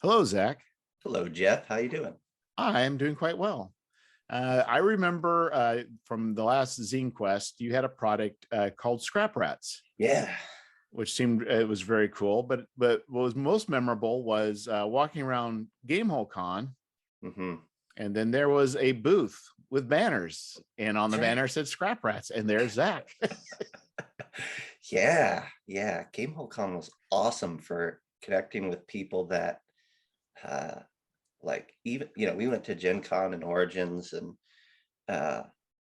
Hello, Zach. Hello, Jeff. How you doing? I am doing quite well. I remember from the last Zine Quest, you had a product called Scrap Rats, Yeah. which seemed it was very cool. But what was most memorable was walking around Gamehole Con, hmm and then there was a booth with banners, and on the That's right. banner said Scrap Rats, and there's Zach. Yeah. Gamehole Con was awesome for connecting with people that, uh, like even we went to Gen Con and Origins, and uh,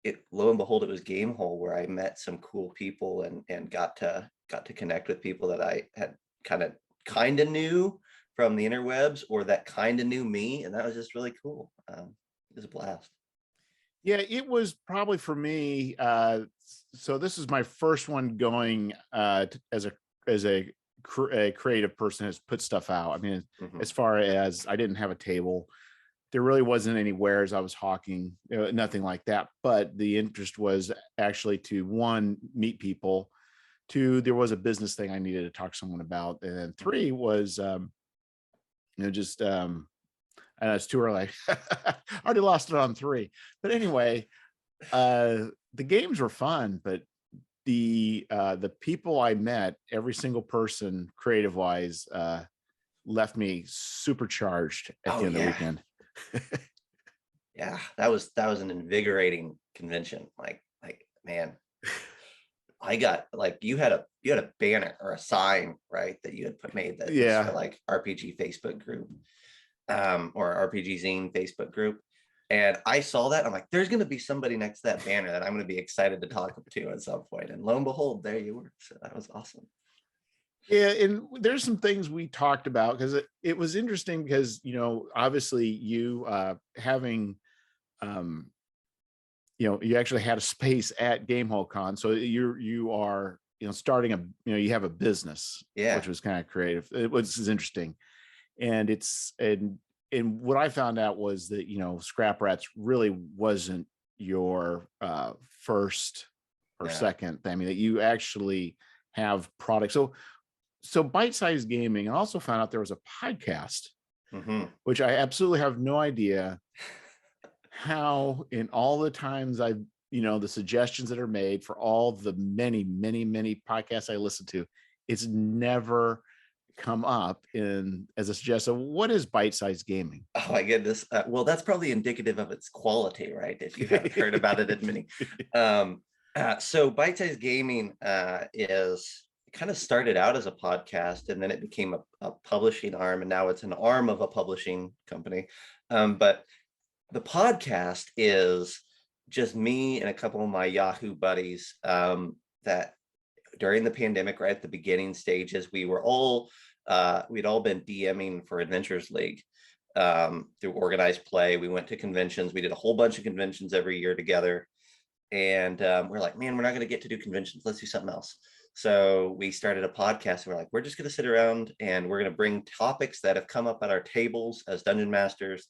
it lo and behold, it was Gamehole where I met some cool people and got to connect with people that I had kind of knew from the interwebs, or that kind of knew me, and that was just really cool. It was a blast. Yeah, it was probably for me. So this is my first one going as a creative person has put stuff out. I mean, hmm as far as I didn't have a table, there really wasn't any wares I was hawking, nothing like that. But the interest was actually to one, meet people, two, there was a business thing I needed to talk to someone about, and then three was just and it's too early. I already lost it on three. But anyway, the games were fun, but the people I met, every single person creative wise, left me supercharged at Oh the end of the yeah, weekend. yeah. That was an invigorating convention. Like man, I got like you had a banner or a sign, right, that you had made that was for Yeah. like RPG Facebook group, or RPG Zine Facebook group. And I saw that. I'm like, there's going to be somebody next to that banner that I'm going to be excited to talk to at some point. And lo and behold, there you were. So that was awesome. Yeah, and there's some things we talked about because it was interesting because obviously you having um you actually had a space at Gamehole Con, so you are starting a you have a business, Yeah. which was kind of creative. It was interesting, and and what I found out was that Scrap Rats really wasn't your first or No. second. I mean, that you actually have products. So bite-sized gaming. I also found out there was a podcast, hmm which I absolutely have no idea how, in all the times I've, the suggestions that are made for all the many podcasts I listen to, it's never come up in as a suggestion. What is bite-sized gaming? Oh my goodness. Well, that's probably indicative of its quality, right? If you haven't heard about it in many. So Bite Size Gaming is kind of started out as a podcast, and then it became a publishing arm, and now it's an arm of a publishing company. But the podcast is just me and a couple of my Yahoo buddies, that during the pandemic, right at the beginning stages, we'd all been DMing for Adventures League, through organized play. We went to conventions. We did a whole bunch of conventions every year together. And we're like, man, we're not going to get to do conventions. Let's do something else. So we started a podcast. And we're like, we're just going to sit around and we're going to bring topics that have come up at our tables as dungeon masters,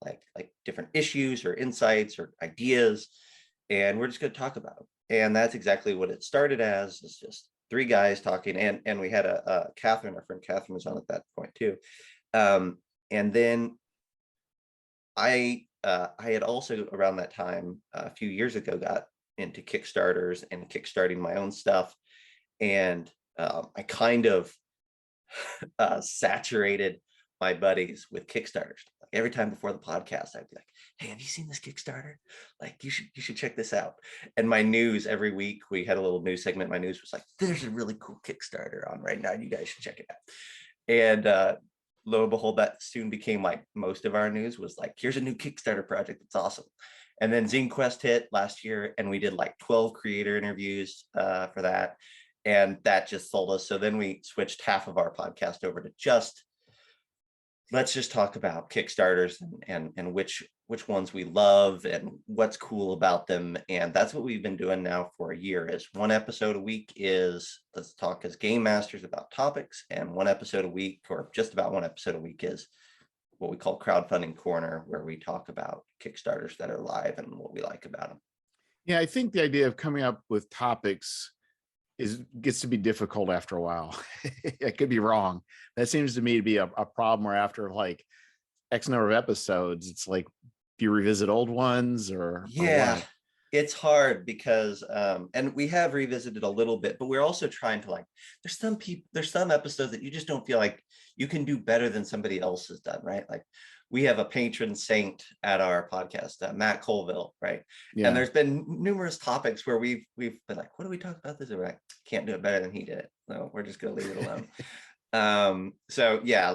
like different issues or insights or ideas, and we're just going to talk about them. And that's exactly what it started as. It's just three guys talking, and we had a Catherine, our friend Catherine was on at that point too. And then I had also around that time a few years ago got into Kickstarters and kickstarting my own stuff, and I kind of saturated my buddies with Kickstarters. Like every time before the podcast, I'd be like, "Hey, have you seen this Kickstarter? Like, you should check this out." And my news every week, we had a little news segment. My news was like, "There's a really cool Kickstarter on right now. You guys should check it out." And lo and behold, that soon became like most of our news was like, "Here's a new Kickstarter project. It's awesome." And then Zine Quest hit last year, and we did like 12 creator interviews for that, and that just sold us. So then we switched half of our podcast over to just let's just talk about Kickstarters, and which ones we love and what's cool about them. And that's what we've been doing now for a year. Is one episode a week is let's talk as game masters about topics, and one episode a week, or just about one episode a week, is what we call Crowdfunding Corner, where we talk about Kickstarters that are live and what we like about them. Yeah, I think the idea of coming up with topics gets to be difficult after a while. I could be wrong. That seems to me to be a problem where after like X number of episodes, it's like, do you revisit old ones or what? It's hard because and we have revisited a little bit, but we're also trying to, like, there's some episodes that you just don't feel like you can do better than somebody else has done, right? Like, we have a patron saint at our podcast, Matt Colville, right? Yeah. And there's been numerous topics where we've been like, what do we talk about this? And we're like, can't do it better than he did it. So we're just gonna leave it alone. So yeah,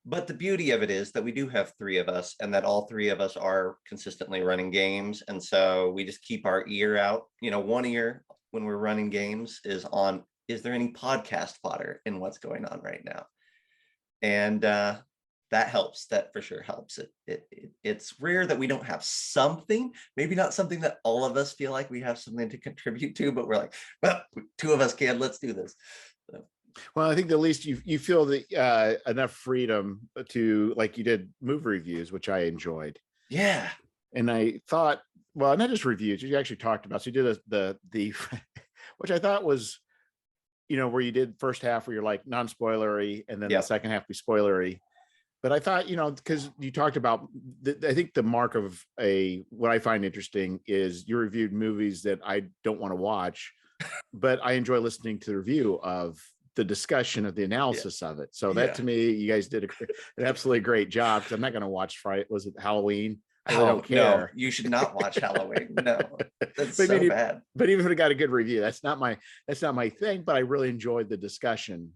but the beauty of it is that we do have three of us, and that all three of us are consistently running games. And so we just keep our ear out. One ear when we're running games is on, is there any podcast fodder in what's going on right now? And that helps. That for sure helps. It's rare that we don't have something, maybe not something that all of us feel like we have something to contribute to, but we're like, well, two of us can, let's do this. So. Well, I think at least you feel the enough freedom to, like, you did movie reviews, which I enjoyed. Yeah. And I thought, well, not just reviews, you actually talked about, so you did the which I thought was, where you did first half where you're like non-spoilery, and then the second half be spoilery. But I thought, because you talked about, I think the mark of what I find interesting is you reviewed movies that I don't want to watch, but I enjoy listening to the review of the discussion of the analysis of it. So that, to me, you guys did an absolutely great job, because I'm not going to watch Friday. Was it Halloween? I really don't care. No, you should not watch Halloween. No, that's so bad. But even if it got a good review, that's not my thing. But I really enjoyed the discussion.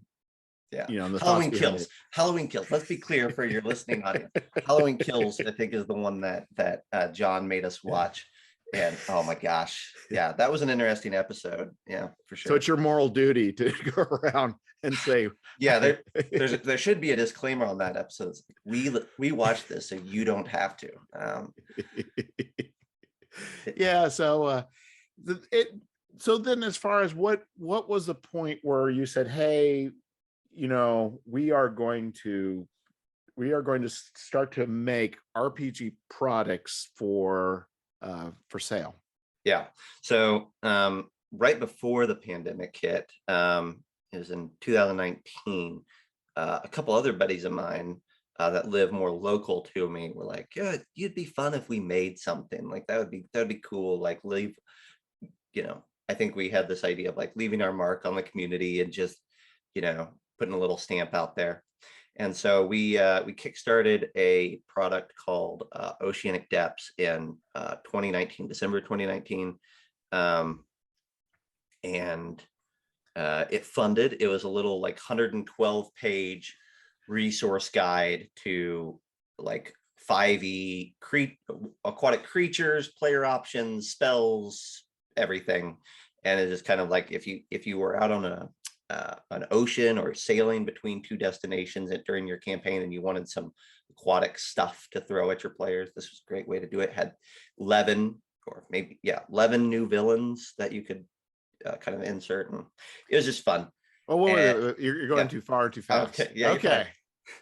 Yeah. The Halloween Kills. Halloween Kills. Let's be clear for your listening audience. Halloween Kills, I think, is the one that John made us watch. And oh my gosh, yeah, that was an interesting episode. Yeah, for sure. So it's your moral duty to go around and say, yeah, there should be a disclaimer on that episode. We watched this, so you don't have to. Yeah. So so then, as far as what was the point where you said, hey, we are going to start to make RPG products for sale? Yeah. So right before the pandemic hit, it was in 2019, a couple other buddies of mine that live more local to me were like, yeah, it'd be fun if we made something like that. Would be cool. Like, leave, I think we had this idea of like leaving our mark on the community and just, putting a little stamp out there. And so we kickstarted a product called Oceanic Depths in 2019, December 2019. And it funded. It was a little like 112-page resource guide to like 5e aquatic creatures, player options, spells, everything. And it is kind of like if you were out on an ocean or sailing between two destinations during your campaign and you wanted some aquatic stuff to throw at your players, this was a great way to do it. It had 11 new villains that you could kind of insert, and it was just fun. Oh, you're going too far, too fast. Okay. Yeah, okay.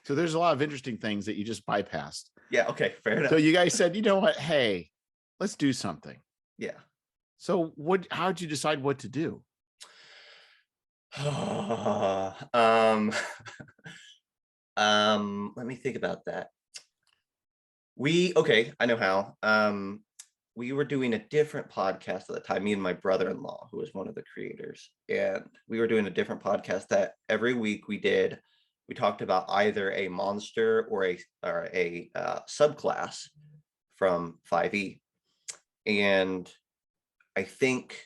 So there's a lot of interesting things that you just bypassed. Yeah. Okay. Fair enough. So you guys said, you know what? Hey, let's do something. Yeah. So how did you decide what to do? Let me think about that. I know how. We were doing a different podcast at the time, me and my brother-in-law, who was one of the creators, and we were doing a different podcast that every week we talked about either a monster or a subclass from 5e. And I think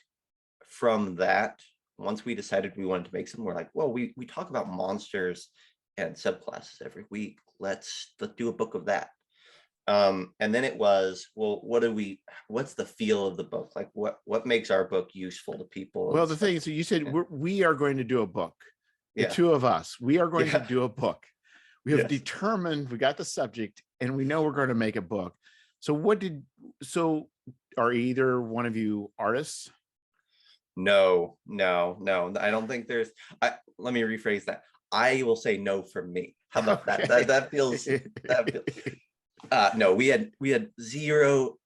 from that, once we decided we wanted to make something, we're like, well, we talk about monsters and subclasses every week. Let's do a book of that. And then it was, well, what's the feel of the book? Like what makes our book useful to people? Well, the thing is, so you said we are going to do a book. The two of us, we are going to do a book. We have determined, we got the subject, and we know we're going to make a book. So are either one of you artists? No. I don't think let me rephrase that. I will say no for me. How about that feels no, we had zero.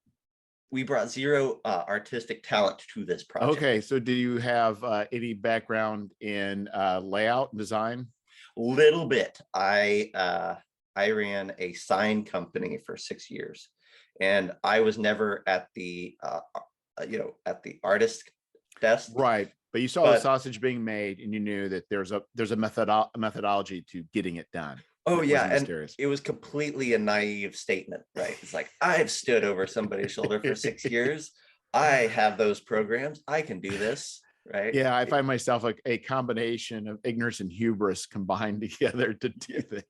we brought zero artistic talent to this project. Okay, so do you have any background in layout and design? Little bit. I ran a sign company for 6 years, and I was never at the at the artist desk. Right, but you saw the sausage being made, and you knew that there's a methodology to getting it done. Oh It yeah, wasn't and mysterious. it was completely a naive statement, right? It's like, I've stood over somebody's shoulder for 6 years. I have those programs. I can do this, right? Yeah, I find myself like a combination of ignorance and hubris combined together to do that.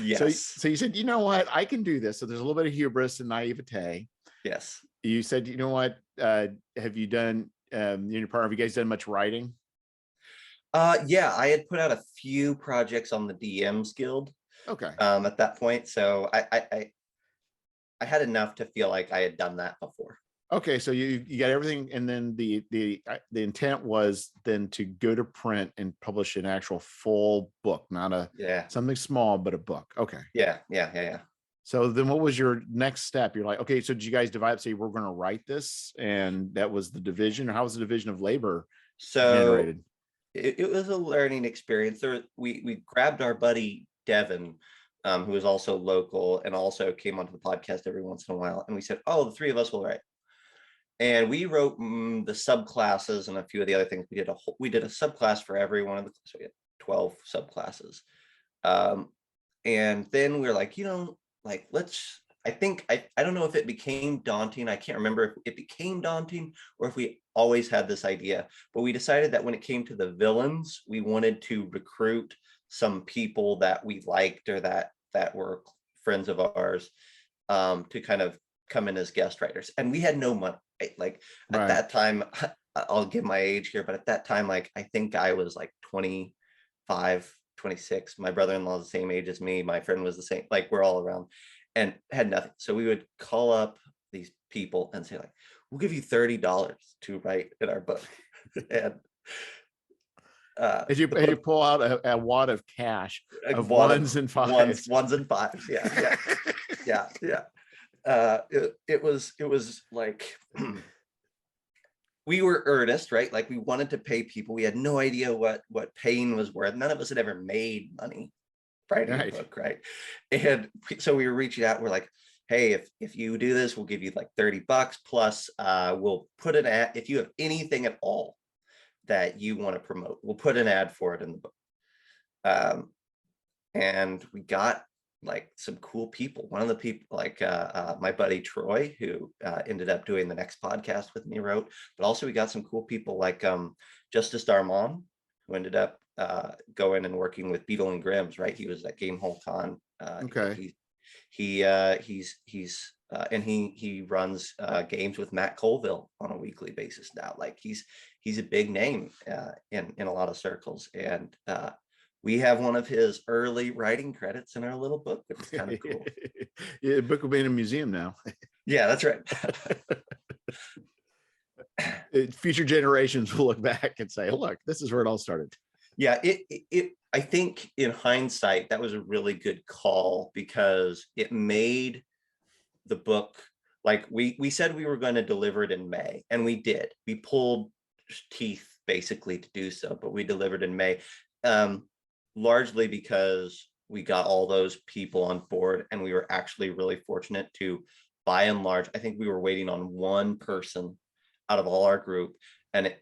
Yes. So you said, you know what, I can do this. So there's a little bit of hubris and naivete. Yes. You said, you know what, have you done, in your partner, have you guys done much writing? Yeah, I had put out a few projects on the DMs Guild. Okay. At that point, so I had enough to feel like I had done that before. Okay, so you got everything, and then the intent was then to go to print and publish an actual full book, not something small, but a book. Okay. Yeah. So then what was your next step? You're like, okay, so did you guys divide up, say we're going to write this, and that was the division, or how was the division of labor generated? It was a learning experience. We grabbed our buddy Devin, who is also local and also came onto the podcast every once in a while, and we said, oh, the three of us will write. And we wrote the subclasses and a few of the other things. We did a subclass for every one of the, so we had 12 subclasses. And then we were like, I don't know if it became daunting. I can't remember if it became daunting or if we always had this idea, but we decided that when it came to the villains, we wanted to recruit some people that we liked or that were friends of ours, to kind of come in as guest writers. And we had no money. Like at that time, I'll give my age here, but at that time, like I think I was like 25, 26. My brother-in-law is the same age as me. My friend was the same, like we're all around, and had nothing. So we would call up these people and say like, we'll give you $30 to write in our book. And As you pull out a wad of cash of ones and fives. Ones and fives. Yeah. It was like we were earnest, right? Like we wanted to pay people. We had no idea what paying was worth. None of us had ever made money writing a book, right? And so we were reaching out. We're like, hey, if you do this, we'll give you like $30 plus we'll put an ad. If you have anything at all that you want to promote, we'll put an ad for it in the book. And we got like some cool people. One of the people, like my buddy Troy, who ended up doing the next podcast with me, wrote. But also we got some cool people like Justice Darmon, who ended up going and working with Beetle and Grimm's, right? He was at Game Hole Con. Okay. He runs games with Matt Colville on a weekly basis now. Like he's a big name in a lot of circles, and we have one of his early writing credits in our little book, which is kind of cool. Yeah, the book will be in a museum now. Yeah, that's right. Future generations will look back and say, look, this is where it all started. Yeah, I think in hindsight, that was a really good call because it made the book, like we said we were going to deliver it in May, and we did. We pulled teeth basically to do so, but we delivered in May, largely because we got all those people on board, and we were actually really fortunate to, by and large, I think we were waiting on one person out of all our group, and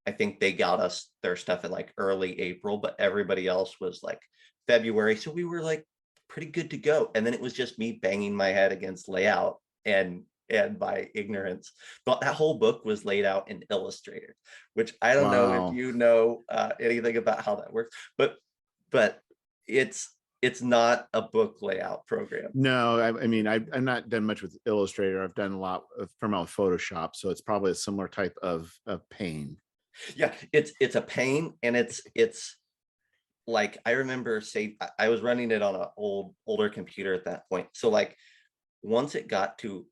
I think they got us their stuff in like early April, but everybody else was like February. So we were like pretty good to go. And then it was just me banging my head against layout and my ignorance. But that whole book was laid out in Illustrator, which I don't know if you know anything about how that works, but it's not a book layout program. No, I mean, I've not done much with Illustrator. I've done a lot from Photoshop. So it's probably a similar type of pain. Yeah, it's a pain, and it's like, I remember I was running it on an older computer at that point. So like once it got to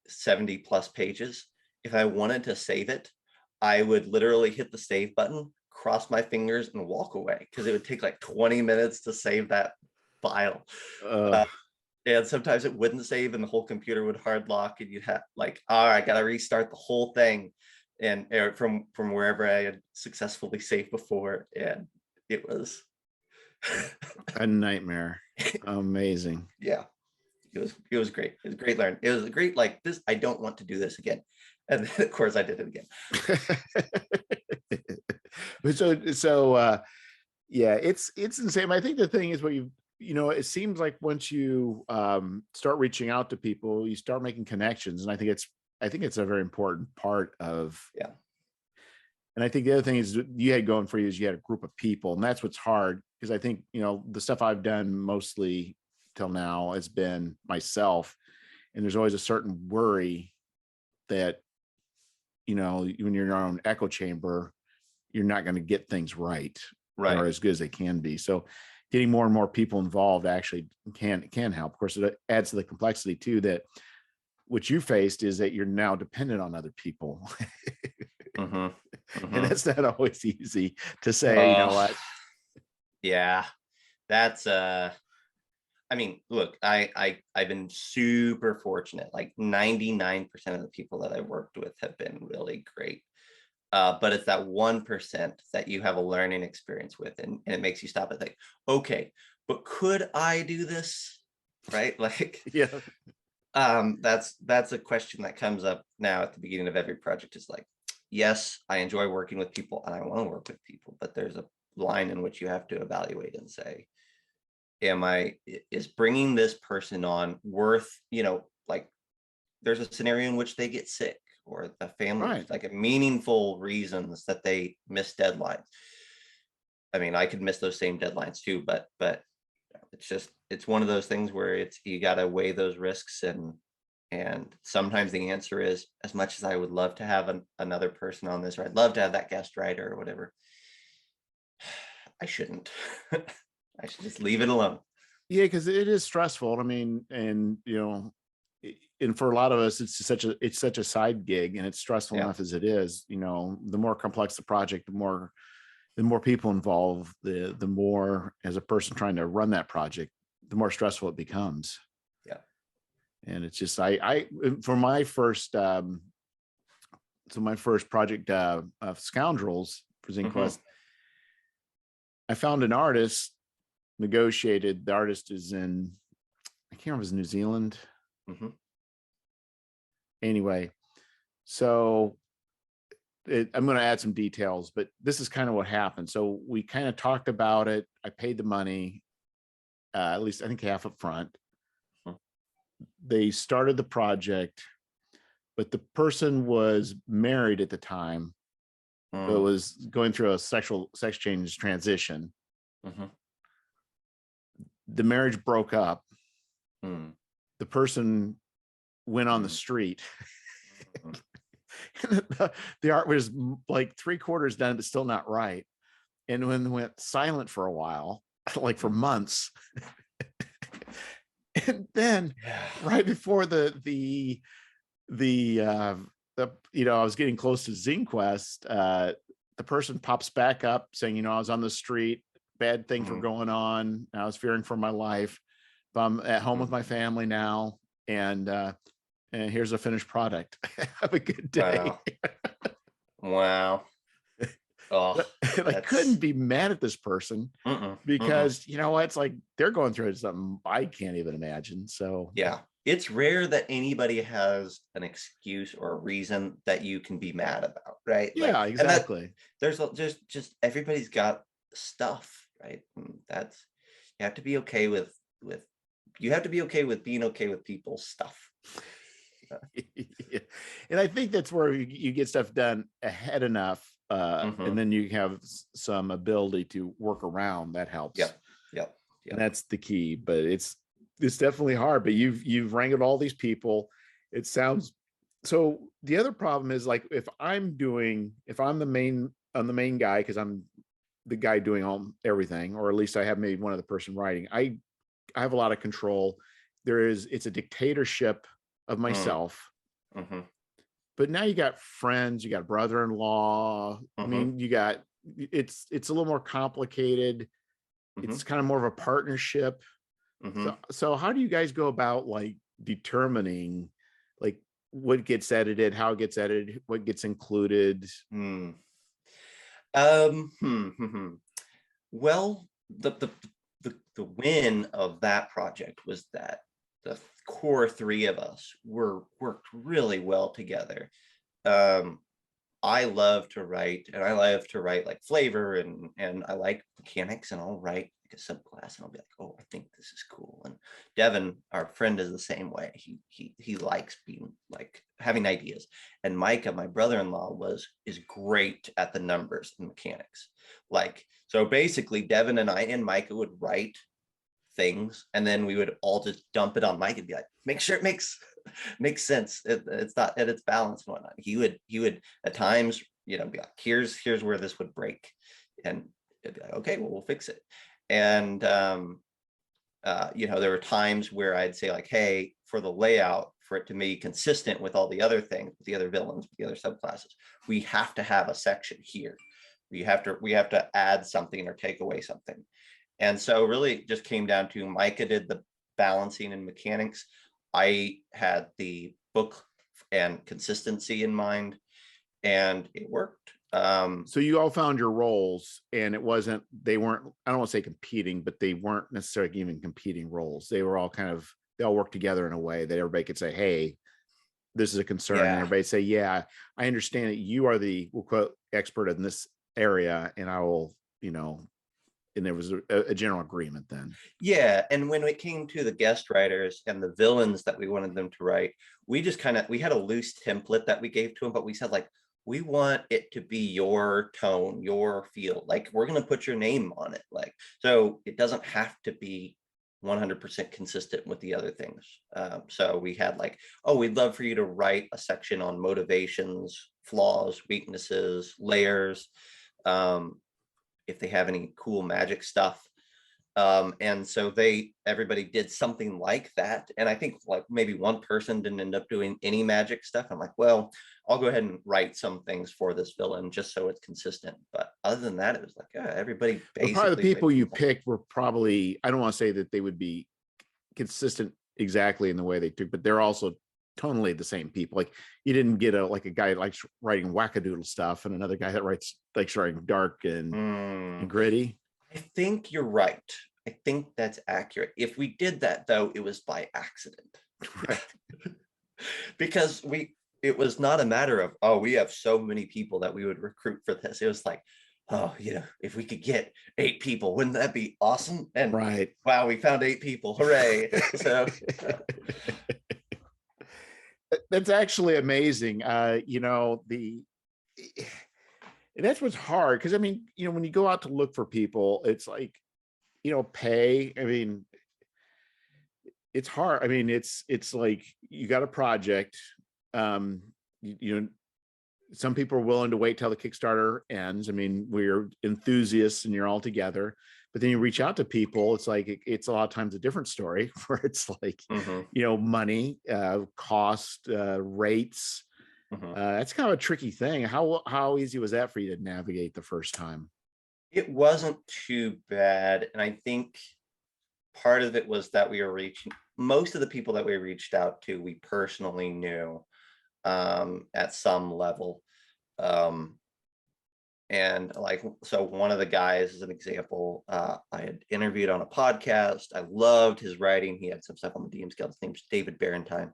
70 plus pages, if I wanted to save it, I would literally hit the save button, cross my fingers, and walk away because it would take like 20 minutes to save that file. And sometimes it wouldn't save and the whole computer would hard lock and you'd have like, all right, I gotta restart the whole thing. And from wherever I had successfully saved before. And it was A nightmare. Amazing. yeah, it was great. It was a great learn. It was a great, like, this, I don't want to do this again. And then of course I did it again. Yeah, it's insane. I think the thing is what it seems like once you start reaching out to people, you start making connections. And I think it's a very important part of. Yeah. And I think the other thing is you had going for you is you had a group of people, and that's what's hard, because I think, the stuff I've done mostly till now has been myself. And there's always a certain worry that, when you're in your own echo chamber, you're not going to get things right. Or as good as they can be. So getting more and more people involved actually can help. Of course, it adds to the complexity too, that what you faced is that you're now dependent on other people. And that's not always easy to say, you know what? Yeah, that's I mean, look, I've been super fortunate. Like 99% of the people that I worked with have been really great. But it's that 1% that you have a learning experience with, and it makes you stop and think, okay, but could I do this? Right? Like, yeah. That's a question that comes up now at the beginning of every project, is like, yes, I enjoy working with people and I want to work with people, but there's a line in which you have to evaluate and say, is bringing this person on worth, like, there's a scenario in which they get sick, or the family, like a meaningful reasons that they miss deadlines. I mean, I could miss those same deadlines too, but it's one of those things where you got to weigh those risks, and sometimes the answer is, as much as I would love to have another person on this, or I'd love to have that guest writer or whatever, I shouldn't. I should just leave it alone. Yeah, because it is stressful. I mean, and and for a lot of us, it's such a side gig, and it's stressful enough as it is. The more complex the project, the more people involved, the more, as a person trying to run that project, the more stressful it becomes. Yeah. And it's just, I for my first project of Scoundrels for ZineQuest, I found an artist, negotiated. The artist is in, I can't remember, it was New Zealand. Anyway, so I'm going to add some details, but this is kind of what happened. So we kind of talked about it. I paid the money, at least I think half up front. They started the project, but the person was married at the time, but was going through a sex change transition. The marriage broke up. The person went on the street. The art was like 3/4 done, but still not right. And when went silent for a while, like for months. And then right before I was getting close to ZineQuest, the person pops back up saying, I was on the street, bad things were going on. I was fearing for my life, but I'm at home with my family now. And here's a finished product. Have a good day. Wow. Oh, I couldn't be mad at this person because it's like they're going through something I can't even imagine. So yeah, it's rare that anybody has an excuse or a reason that you can be mad about, right? Yeah, like, exactly. There's just everybody's got stuff, right? And that's, you have to be okay with being okay with people's stuff. Yeah. And I think that's where you get stuff done ahead enough, and then you have some ability to work around. That helps. Yep. And that's the key. But it's definitely hard. But you've wrangled all these people. It sounds so. The other problem is, like, if I'm the main guy, because I'm the guy doing everything, or at least I have maybe one other person writing. I have a lot of control. It's a dictatorship of myself. But now you got friends, you got brother-in-law. I mean, it's a little more complicated. It's kind of more of a partnership. Mhm. So how do you guys go about like determining like what gets edited, how it gets edited, what gets included? Hmm. Well, the win of that project was that the core three of us worked really well together. Um, I love to write, and I love to write like flavor, and I like mechanics, and I'll write like a subclass, and I'll be like, oh, I think this is cool. And Devin, our friend, is the same way. He likes being like having ideas. And Micah, my brother-in-law, is great at the numbers and mechanics. Like, so basically, Devin and I and Micah would write things, and then we would all just dump it on Mike and be like, make sure it makes sense. It's not at its balance and whatnot. He would at times, be like, here's where this would break, and it'd be like, okay, well, we'll fix it. And there were times where I'd say like, hey, for the layout, for it to be consistent with all the other things, the other villains, the other subclasses, we have to have a section here. We have to add something or take away something. And so really it just came down to Micah did the balancing and mechanics. I had the book and consistency in mind, and it worked. So you all found your roles, and they weren't, I don't want to say competing, but they weren't necessarily even competing roles. They all worked together in a way that everybody could say, hey, this is a concern. And Yeah. everybody say, yeah, I understand that you are the, we'll quote, expert in this area, and I will, and there was a general agreement then. Yeah, and when it came to the guest writers and the villains that we wanted them to write, we just we had a loose template that we gave to them, but we said like, we want it to be your tone, your feel. Like, we're going to put your name on it. Like, so it doesn't have to be 100% consistent with the other things. So we had like, oh, we'd love for you to write a section on motivations, flaws, weaknesses, layers, if they have any cool magic stuff. And so everybody did something like that. And I think like maybe one person didn't end up doing any magic stuff. I'm like, well, I'll go ahead and write some things for this villain just so it's consistent. But other than that, it was like, yeah, everybody But probably the basically people you picked were probably, I don't want to say that they would be consistent exactly in the way they took, but they're also tonally the same people. Like, you didn't get a guy that likes writing wackadoodle stuff and another guy that likes writing dark and gritty. I think you're right. I think that's accurate. If we did that though, it was by accident. Right. Because it was not a matter of, oh, we have so many people that we would recruit for this. It was like, oh, if we could get 8 people, wouldn't that be awesome? And right. Wow, we found 8 people. Hooray. So that's actually amazing. That's what's hard, because I mean, when you go out to look for people, it's like, pay. I mean, it's hard. I mean, it's like you got a project. Some people are willing to wait till the Kickstarter ends. I mean, we're enthusiasts and you're all together, but then you reach out to people. It's like, it's a lot of times a different story where it's like, money, cost, rates. That's kind of a tricky thing. How easy was that for you to navigate the first time? It wasn't too bad. And I think part of it was that most of the people that we reached out to, we personally knew at some level. And like, so one of the guys, as an example, I had interviewed on a podcast. I loved his writing. He had some stuff on the DMs Guild. His name's David Barentine.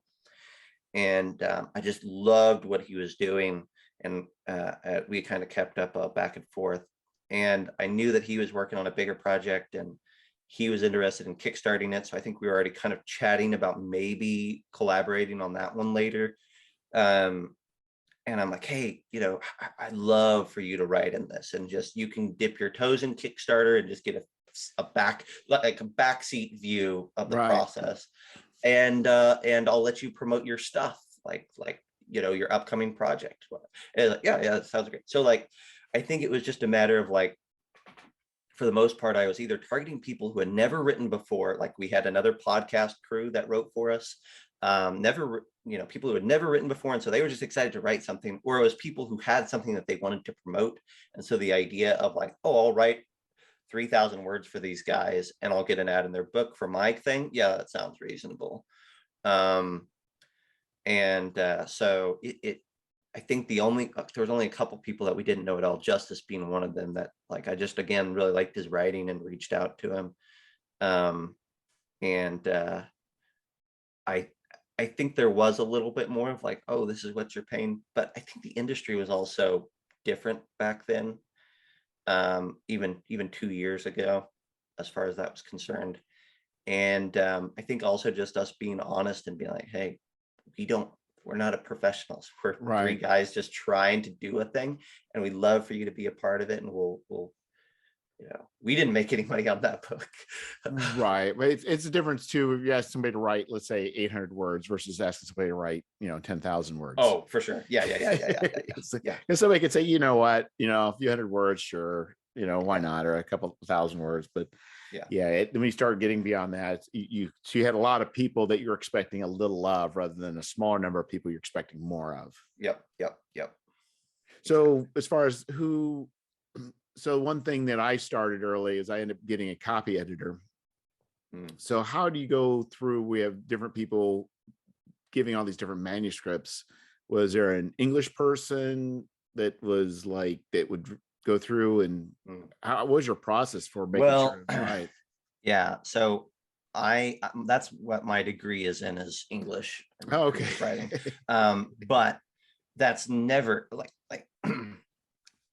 And I just loved what he was doing. And we kind of kept up back and forth. And I knew that he was working on a bigger project and he was interested in kickstarting it. So I think we were already kind of chatting about maybe collaborating on that one later. And I'm like, hey, I'd love for you to write in this, and just, you can dip your toes in Kickstarter and just get a backseat view of the process. And I'll let you promote your stuff, like your upcoming project. And like, yeah, that sounds great. So like, I think it was just a matter of like, for the most part, I was either targeting people who had never written before. Like, we had another podcast crew that wrote for us, people who had never written before, and so they were just excited to write something, or it was people who had something that they wanted to promote. And so the idea of like, oh, I'll write 3,000 words for these guys and I'll get an ad in their book for my thing. Yeah, that sounds reasonable. So I think there was only a couple people that we didn't know at all, Justice being one of them, that like I just again really liked his writing and reached out to him. I think there was a little bit more of like, oh, this is what you're paying, but I think the industry was also different back then, even 2 years ago, as far as that was concerned. And I think also just us being honest and being like, hey, we're not a professionals. We're three guys just trying to do a thing, and we'd love for you to be a part of it. And we'll we didn't make any money on that book. Right. But it's a difference too. If you ask somebody to write, let's say 800 words versus asking somebody to write, 10,000 words. Oh, for sure. Yeah. And somebody could say, you know what, a few hundred words, sure. Why not? Or a couple thousand words. But when you start getting beyond that, you had a lot of people that you're expecting a little of rather than a smaller number of people you're expecting more of. Yep. So as far as so one thing that I started early is I ended up getting a copy editor. So how do you go through? We have different people giving all these different manuscripts. Was there an English person that was like, that would go through, and how was your process for making sure it's right? Yeah. So that's what my degree is in, is English. Oh, okay. Writing. But that's never like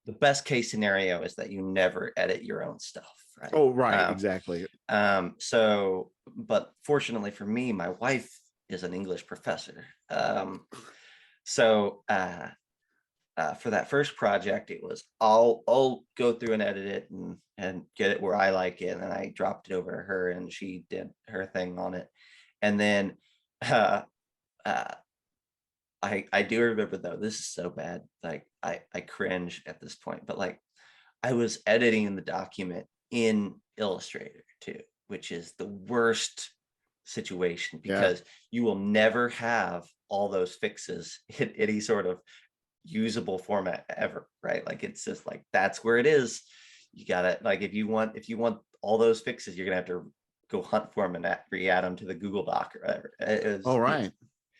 the best case scenario is that you never edit your own stuff, right? Oh, right. Exactly. But fortunately for me, my wife is an English professor. For that first project, it was I'll go through and edit it and get it where I like it. And then I dropped it over to her and she did her thing on it. And then I do remember, though, this is so bad. Like I cringe at this point, but like I was editing the document in Illustrator too, which is the worst situation because you will never have all those fixes in any sort of usable format ever, right? Like it's just like, that's where it is. You gotta, like, if you want all those fixes, you're gonna have to go hunt for them and re-add them to the Google Doc or whatever.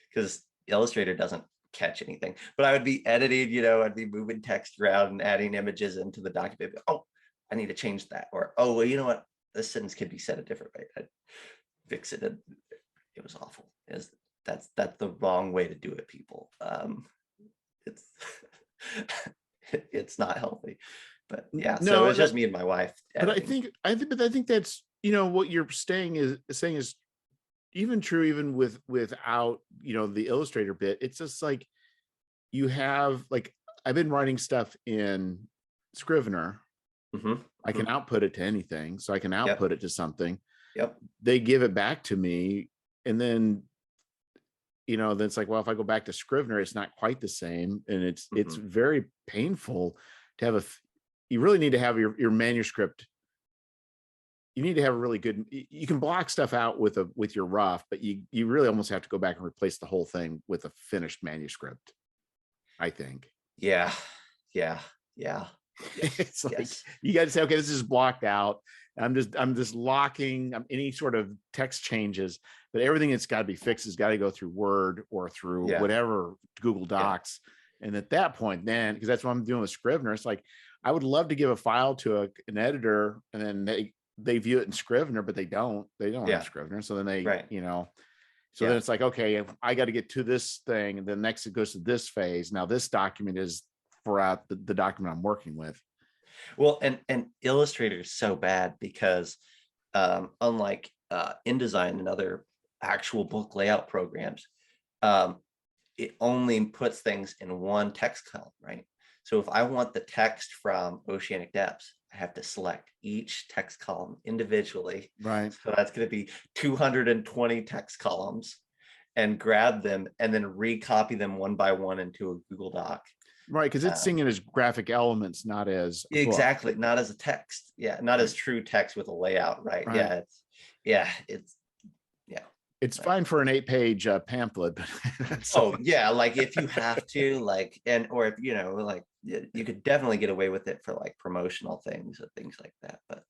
Because Illustrator doesn't catch anything. But I would be editing, I'd be moving text around and adding images into the document. Oh, I need to change that. Or, oh, well, you know what? This sentence could be said a different way. I'd fix it. It was awful. That's the wrong way to do it, people. It's it's not healthy. But yeah, so it's just me and my wife editing. But I think that's, what you're saying is even true, even without, the Illustrator bit. It's just like, you have, like, I've been writing stuff in Scrivener. I can output it to anything. So I can output it to something. They give it back to me. And then, then it's like, well, if I go back to Scrivener, it's not quite the same. And it's very painful to have you really need to have your manuscript. You need to have a really good, you can block stuff out with your rough, but you really almost have to go back and replace the whole thing with a finished manuscript, I think. Yeah. It's like, you got to say, okay, this is blocked out. I'm just locking any sort of text changes, but everything that's got to be fixed has got to go through Word or through whatever Google Docs. And at that point, then, because that's what I'm doing with Scrivener, it's like, I would love to give a file to an editor, and then they view it in Scrivener, but they don't have Scrivener. So then then it's like, okay, I got to get to this thing. And then next it goes to this phase. Now this document is throughout the document I'm working with. Well, and Illustrator is so bad because unlike InDesign and other actual book layout programs, it only puts things in one text column, right? So if I want the text from Oceanic Depths, I have to select each text column individually. Right. So that's going to be 220 text columns, and grab them and then recopy them one by one into a Google Doc. Right, because it's seeing it as graphic elements, not as a exactly, book. not as a text. Yeah, not as true text with a layout. Right. It's fine for an 8-page pamphlet, but like if you have to, like, or if you could definitely get away with it for like promotional things and things like that, but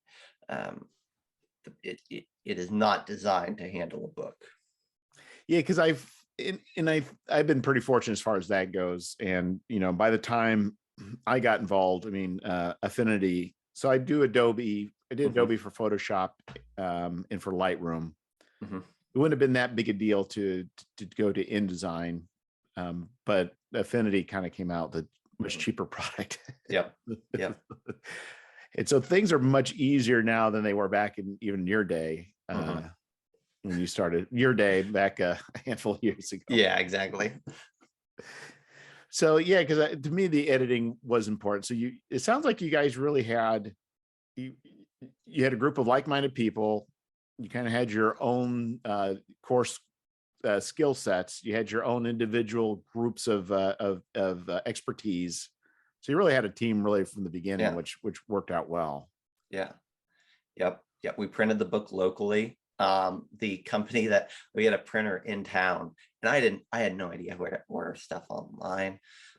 it is not designed to handle a book. Yeah, because I've been pretty fortunate as far as that goes, and by the time I got involved, I mean, Affinity. So I did Adobe for Photoshop, and for Lightroom. It wouldn't have been that big a deal to go to InDesign, but Affinity kind of came out the much cheaper product. Yep. And so things are much easier now than they were back in even your day, when you started your day back a handful of years ago. Yeah, exactly. So yeah, because to me the editing was important. So it sounds like you guys really had you had a group of like-minded people. You kind of had your own course skill sets. You had your own individual groups of expertise. So you really had a team really from the beginning, which worked out well. Yeah. Yep. We printed the book locally. The company that we had a printer in town, and I had no idea where to order stuff online.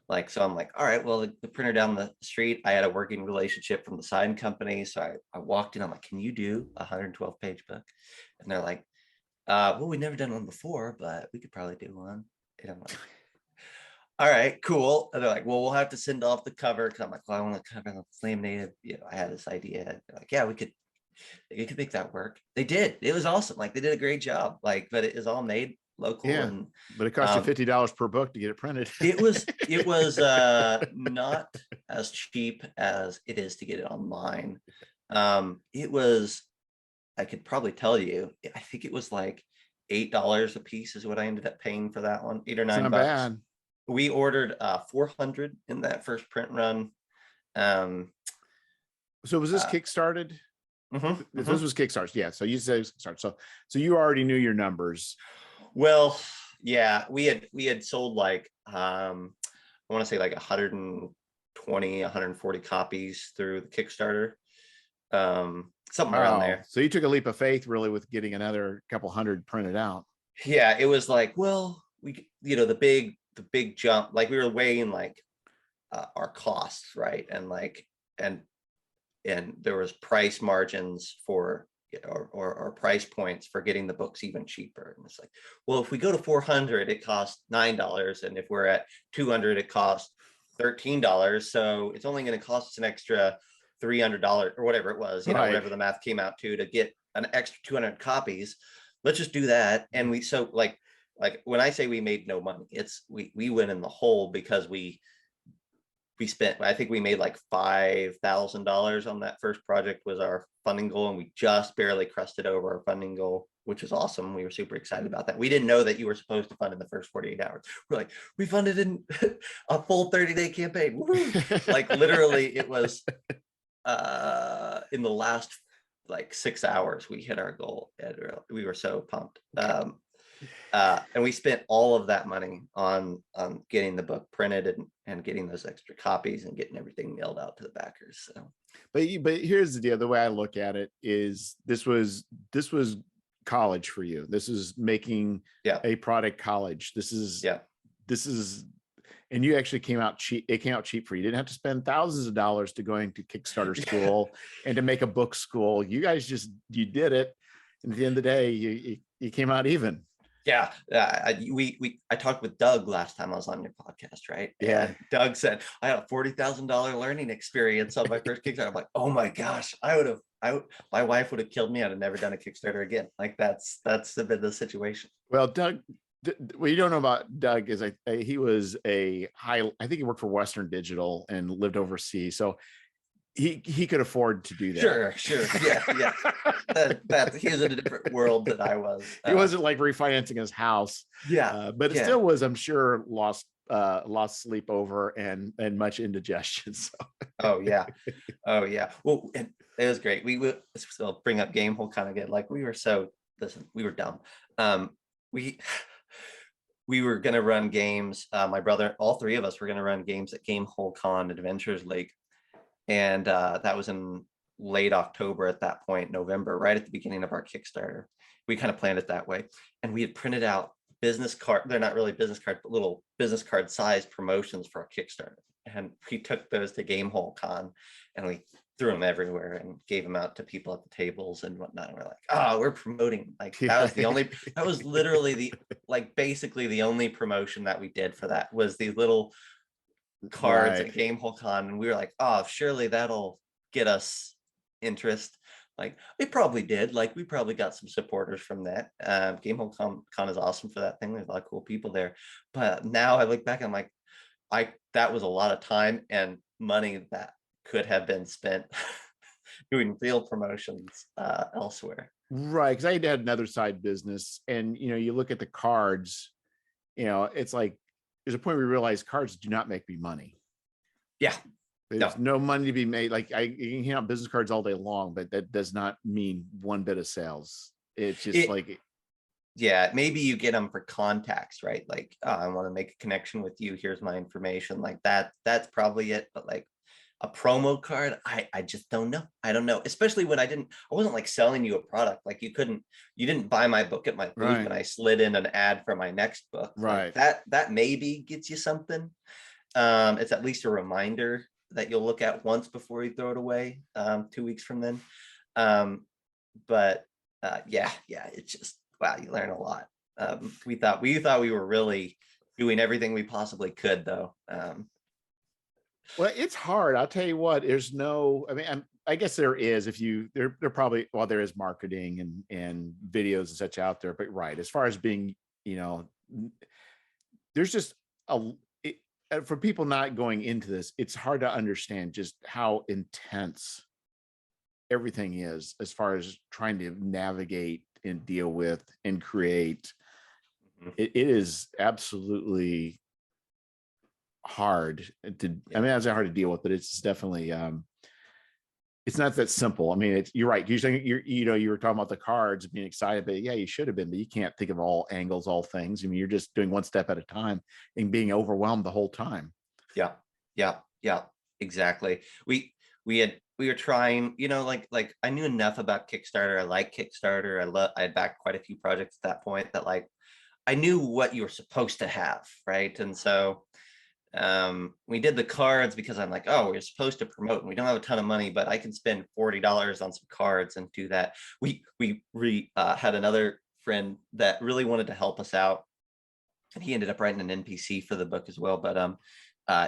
Like, so I'm like, all right, well, the printer down the street, I had a working relationship from the sign company. So I walked in, I'm like, can you do a 112-page book? And they're like, well, we've never done one before, but we could probably do one. And I'm like, all right, cool. And they're like, well, we'll have to send off the cover. Cause I'm like, well, I want to cover the laminated. I had this idea. They're like, yeah, you could make that work. They did. It was awesome. Like, they did a great job. Like, but it is all made local. Yeah, and but it cost you $50 per book to get it printed. it was not as cheap as it is to get it online. It was, I could probably tell you, I think it was like $8 a piece is what I ended up paying for that one. $8 or $9. Bad. We ordered 400 in that first print run. So was this kickstarted? This was Kickstarter. Yeah. So you said Kickstarter. So you already knew your numbers. Well, yeah, we had sold like I want to say like 120, 140 copies through the Kickstarter. Something around there. So you took a leap of faith really with getting another couple hundred printed out. Yeah, it was like, well, we the big jump, like we were weighing like our costs, right? And like and there was price margins for or price points for getting the books even cheaper. And it's like, well, if we go to 400, it costs $9. And if we're at 200, it costs $13. So it's only going to cost us an extra $300 or whatever it was, whatever the math came out to get an extra 200 copies. Let's just do that. And like when I say we made no money, it's we went in the hole because we spent, I think we made like $5,000 on that first project was our funding goal. And we just barely crusted over our funding goal, which was awesome. We were super excited about that. We didn't know that you were supposed to fund in the first 48 hours. We're like, we funded in a full 30-day campaign. Like literally it was in the last like 6 hours, we hit our goal. And we were so pumped. And we spent all of that money on getting the book printed and getting those extra copies and getting everything mailed out to the backers. So, but here's the deal. The way I look at it is this was college for you. This is making a product college. This is, and you actually came out cheap. It came out cheap for you. You didn't have to spend thousands of dollars to going to Kickstarter school and to make a book school. You guys you did it. And at the end of the day, you came out even. Yeah, I talked with Doug last time I was on your podcast, right? Yeah. And Doug said I had a $40,000 learning experience on my first Kickstarter. I'm like, oh my gosh, my wife would have killed me. I'd have never done a Kickstarter again. Like that's been the situation. Well, Doug, what you don't know about Doug is he was I think he worked for Western Digital and lived overseas, so he could afford to do that. Sure. Yeah. That he was in a different world than I was. He wasn't like refinancing his house. Yeah. But it still was, I'm sure, lost sleep over and much indigestion. So. Oh yeah. Well, and it was great. We would still bring up Gamehole kind of get like we were dumb. We were going to run games. My brother, all three of us were going to run games at Gamehole Con and Adventures League. And that was in late October at that point, November, right at the beginning of our Kickstarter. We kind of planned it that way. And we had printed out business card. They're not really business cards, but little business card sized promotions for our Kickstarter. and we took those to Gamehole Con, and we threw them everywhere and gave them out to people at the tables and whatnot. And we're like, oh, we're promoting. Like that was literally basically the only promotion that we did for that was these little cards at Gamehole Con. And we were like, oh, surely that'll get us interest. Like it probably did. Like we probably got some supporters from that. Gamehole Con is awesome for that thing. There's a lot of cool people there. But now I look back and I'm like, that was a lot of time and money that could have been spent doing real promotions elsewhere. Right, because I had another side business, and you look at the cards, it's like there's a point where you realize cards do not make me money. Yeah. There's no money to be made. Like you can hand out business cards all day long, but that does not mean one bit of sales. It's just yeah, maybe you get them for contacts, right? Like, oh, I want to make a connection with you. Here's my information. Like that's probably it. But like a promo card, I just don't know. I don't know. Especially when I wasn't like selling you a product. Like you didn't buy my book at my booth and I slid in an ad for my next book. Right. Like that maybe gets you something. It's at least a reminder that you'll look at once before you throw it away 2 weeks from then. But yeah, it's just, wow, you learn a lot. We thought we were really doing everything we possibly could, though. Well, it's hard. I'll tell you what. There's no. I mean, I guess there is. If you there probably there is marketing and videos and such out there. But right, as far as being, there's just for people not going into this, it's hard to understand just how intense everything is as far as trying to navigate and deal with and create. It is absolutely hard to, I mean, it's hard to deal with, but it's definitely it's not that simple. I mean, you're right. You're saying you were talking about the cards being excited, but yeah, you should have been, but you can't think of all angles, all things. I mean, you're just doing one step at a time and being overwhelmed the whole time. Yeah, exactly. We were trying, like I knew enough about Kickstarter. I like Kickstarter. I had backed quite a few projects at that point that like I knew what you were supposed to have, right? And so we did the cards because I'm like, oh, we're supposed to promote and we don't have a ton of money, but I can spend $40 on some cards and do that. We had another friend that really wanted to help us out, and he ended up writing an NPC for the book as well. But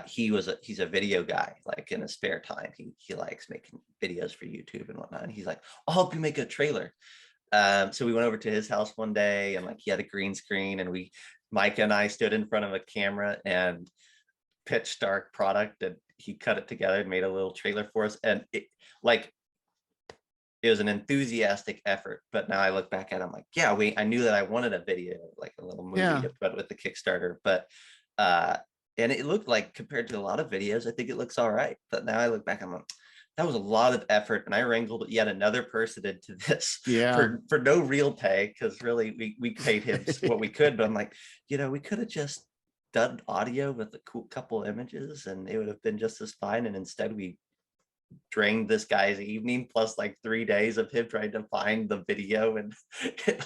he's a video guy. Like in his spare time, he likes making videos for YouTube and whatnot. And he's like, I'll help you make a trailer. So we went over to his house one day, and like he had a green screen, and Micah and I stood in front of a camera and pitched our product, and he cut it together and made a little trailer for us. And it was an enthusiastic effort. But now I look back at it, I'm like, yeah, I knew that I wanted a video, like a little movie to put with the Kickstarter. But and it looked like, compared to a lot of videos, I think it looks all right. But now I look back, I'm like, that was a lot of effort, and I wrangled yet another person into this for no real pay, because really we paid him what we could. But I'm like, we could have just done audio with a cool couple images and it would have been just as fine. And instead we drained this guy's evening plus like 3 days of him trying to find the video and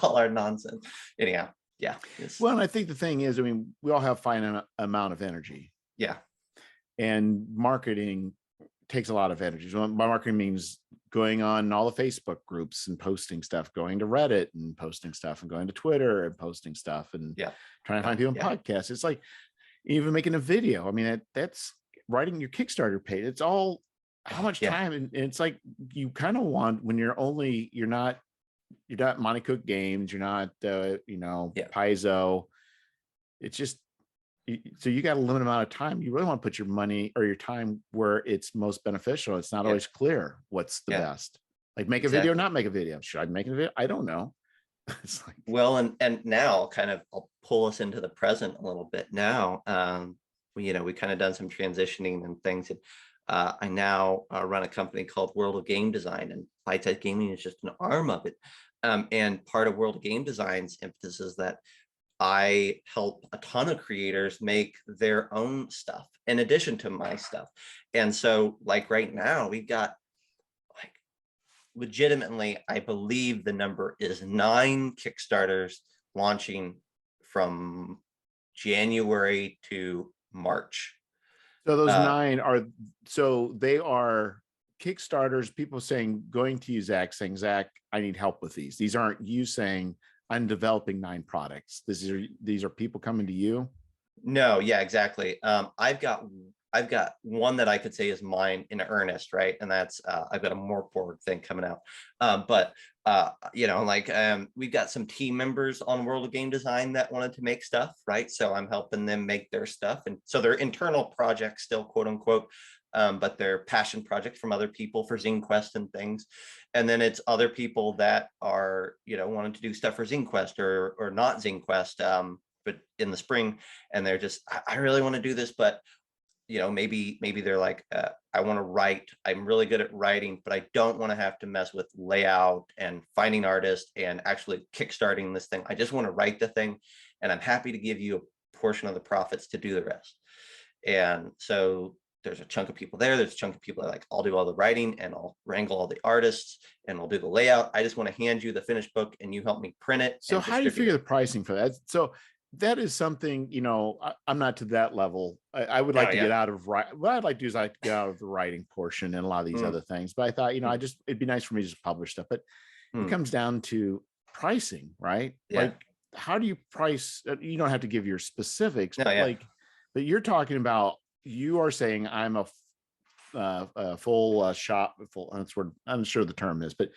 all our nonsense. Anyhow, yeah. Well, and I think the thing is, I mean, we all have finite amount of energy. Yeah. And marketing takes a lot of energy. So by marketing means going on all the Facebook groups and posting stuff, going to Reddit and posting stuff, and going to Twitter and posting stuff, and trying to find people in podcasts. It's like even making a video. I mean, that's writing your Kickstarter page. It's all how much time, and it's like you kind of want, when you're not Monte Cook Games, you're not Paizo. It's just, so you got a limited amount of time. You really want to put your money or your time where it's most beneficial. It's not always clear what's the best. Like make a video, not make a video. Should I make a video? I don't know. It's like, well, and now kind of I'll pull us into the present a little bit now. We kind of done some transitioning and things. And I now run a company called World of Game Design, and Bite-Sized Gaming is just an arm of it. And part of World of Game Design's emphasis is that I help a ton of creators make their own stuff in addition to my stuff. And so like right now we've got, like, legitimately, I believe the number is 9 Kickstarters launching from January to March. So those 9 are, so they are Kickstarters, people saying, going to you, Zach, saying, Zach, I need help with these. These aren't you saying, I'm developing 9 products. These are people coming to you. No, yeah, exactly. I've got one that I could say is mine in earnest, right? And that's I've got a more forward thing coming out. But we've got some team members on World of Game Design that wanted to make stuff, right? So I'm helping them make their stuff. And so they're internal projects still, quote unquote. But they're passion projects from other people for Zine Quest and things. And then it's other people that are, wanting to do stuff for Zine Quest or not Zine Quest. But in the spring, and they're just, I really want to do this, but maybe they're like, I want to write, I'm really good at writing, but I don't want to have to mess with layout and finding artists and actually kickstarting this thing. I just want to write the thing, and I'm happy to give you a portion of the profits to do the rest. And so there's a chunk of people there. There's a chunk of people that like, I'll do all the writing and I'll wrangle all the artists and I'll do the layout. I just want to hand you the finished book and you help me print it. So how do you figure the pricing for that? So that is something, I'm not to that level. I would like to get out of what I'd like to do is like get out of the writing portion and a lot of these other things. But I thought, it'd be nice for me to just publish stuff. But it comes down to pricing, right? Yeah. Like, how do you price? You don't have to give your specifics, No, but but you're talking about, you are saying I'm a full shop, that's what I'm sure the term is, but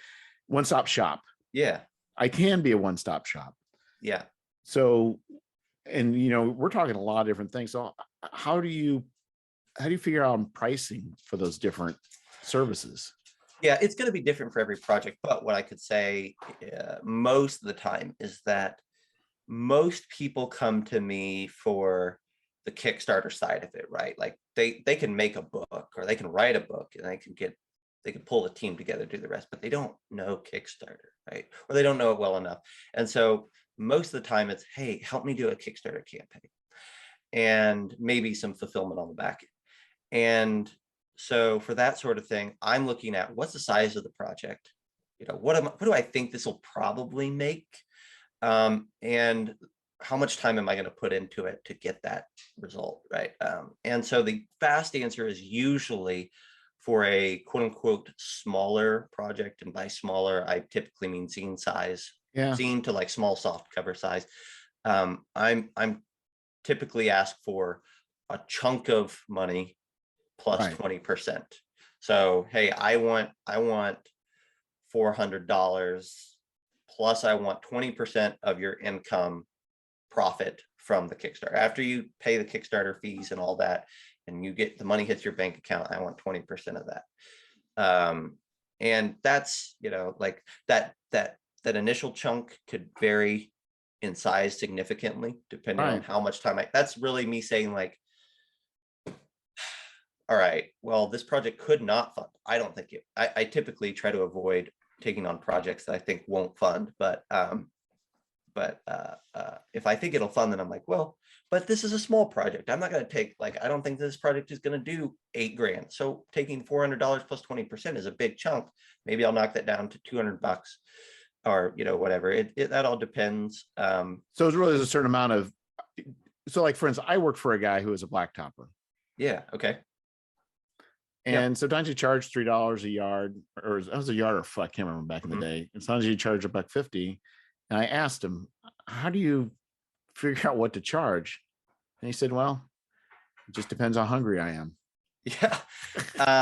one-stop shop. Yeah. I can be a one-stop shop. Yeah. So, and we're talking a lot of different things. So how do you figure out on pricing for those different services? Yeah, it's going to be different for every project, but what I could say most of the time is that most people come to me for the Kickstarter side of it, right? Like they can make a book or they can write a book and they can pull a team together, do the rest, but they don't know Kickstarter, right? Or they don't know it well enough. And so most of the time it's, hey, help me do a Kickstarter campaign and maybe some fulfillment on the back end. And so for that sort of thing, I'm looking at what's the size of the project? What do I think this will probably make? And how much time am I going to put into it to get that result, right? And so the fast answer is usually for a quote unquote smaller project, and by smaller, I typically mean zine size, zine to like small soft cover size. I'm typically asked for a chunk of money plus 20%. So, hey, I want $400 plus I want 20% of your income profit from the Kickstarter. After you pay the Kickstarter fees and all that, and you get the money hits your bank account, I want 20% of that. And that's, like that initial chunk could vary in size significantly depending on how much time that's really me saying like, all right, well, this project could not fund. I don't think it, I typically try to avoid taking on projects that I think won't fund, but if I think it'll fund, then I'm like, well, but this is a small project. I'm not going to take, like, I don't think this project is going to do $8,000. So taking $400 plus 20% is a big chunk. Maybe I'll knock that down to $200 or, whatever. That all depends. So it's really a certain amount of, so like, for instance, I work for a guy who is a blacktopper. Yeah. Okay. And sometimes you charge $3 a yard, or that was a yard or foot, I can't remember back in the day. And sometimes you charge $1.50. And I asked him, how do you figure out what to charge? And he said, well, it just depends how hungry I am. Yeah.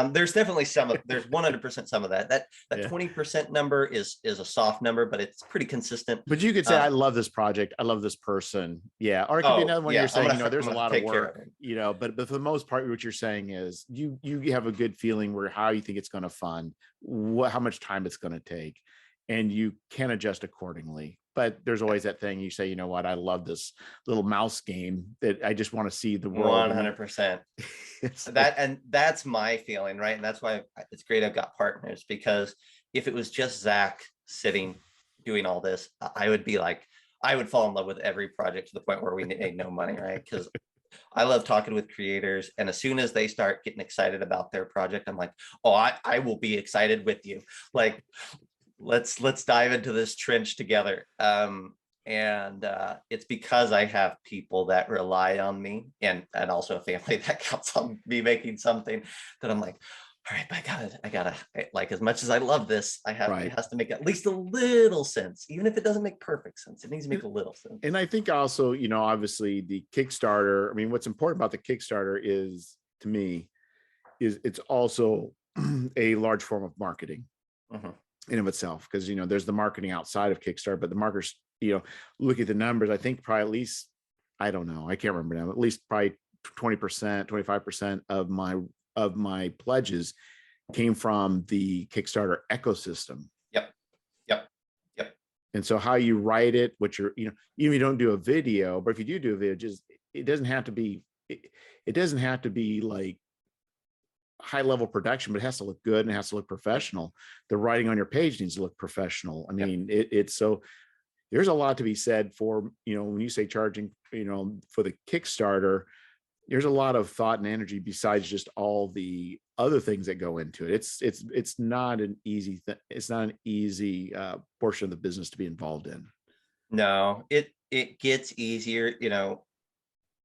There's definitely there's 100% some of that 20% number is a soft number, but it's pretty consistent. But you could say, I love this project, I love this person. Yeah. Or it could be another one. You're saying, there's a lot of work, but for the most part, what you're saying is you have a good feeling where how you think it's going to fund, how much time it's going to take, and you can adjust accordingly. But there's always that thing you say, you know what, I love this little mouse game that I just want to see the world. 100%. And that's my feeling, right? And that's why it's great I've got partners, because if it was just Zach sitting doing all this, I would be like, I would fall in love with every project to the point where we made no money, right? Because I love talking with creators, and as soon as they start getting excited about their project, I'm like, oh, I will be excited with you. Like, let's dive into this trench together. And it's because I have people that rely on me, and also a family that counts on me making something, that I'm like, all right, but I gotta, like, as much as I love this, it Right. has to make at least a little sense, even if it doesn't make perfect sense. It needs to make a little sense. And I think also, obviously the Kickstarter, I mean, what's important about the Kickstarter is, to me, is it's also a large form of marketing in of itself. Because, there's the marketing outside of Kickstarter, but the marketers, look at the numbers. I think probably at least, I don't know, I can't remember now, at least probably 20%, 25% of my pledges came from the Kickstarter ecosystem. Yep. Yep. Yep. And so how you write it, what you're, even if you don't do a video, but if you do a video, just, it doesn't have to be, it doesn't have to be like high level production, but it has to look good and it has to look professional. The writing on your page needs to look professional. I mean, it's so, there's a lot to be said for, when you say charging, for the Kickstarter, there's a lot of thought and energy besides just all the other things that go into it. It's not an easy it's not an easy portion of the business to be involved in. No, it gets easier.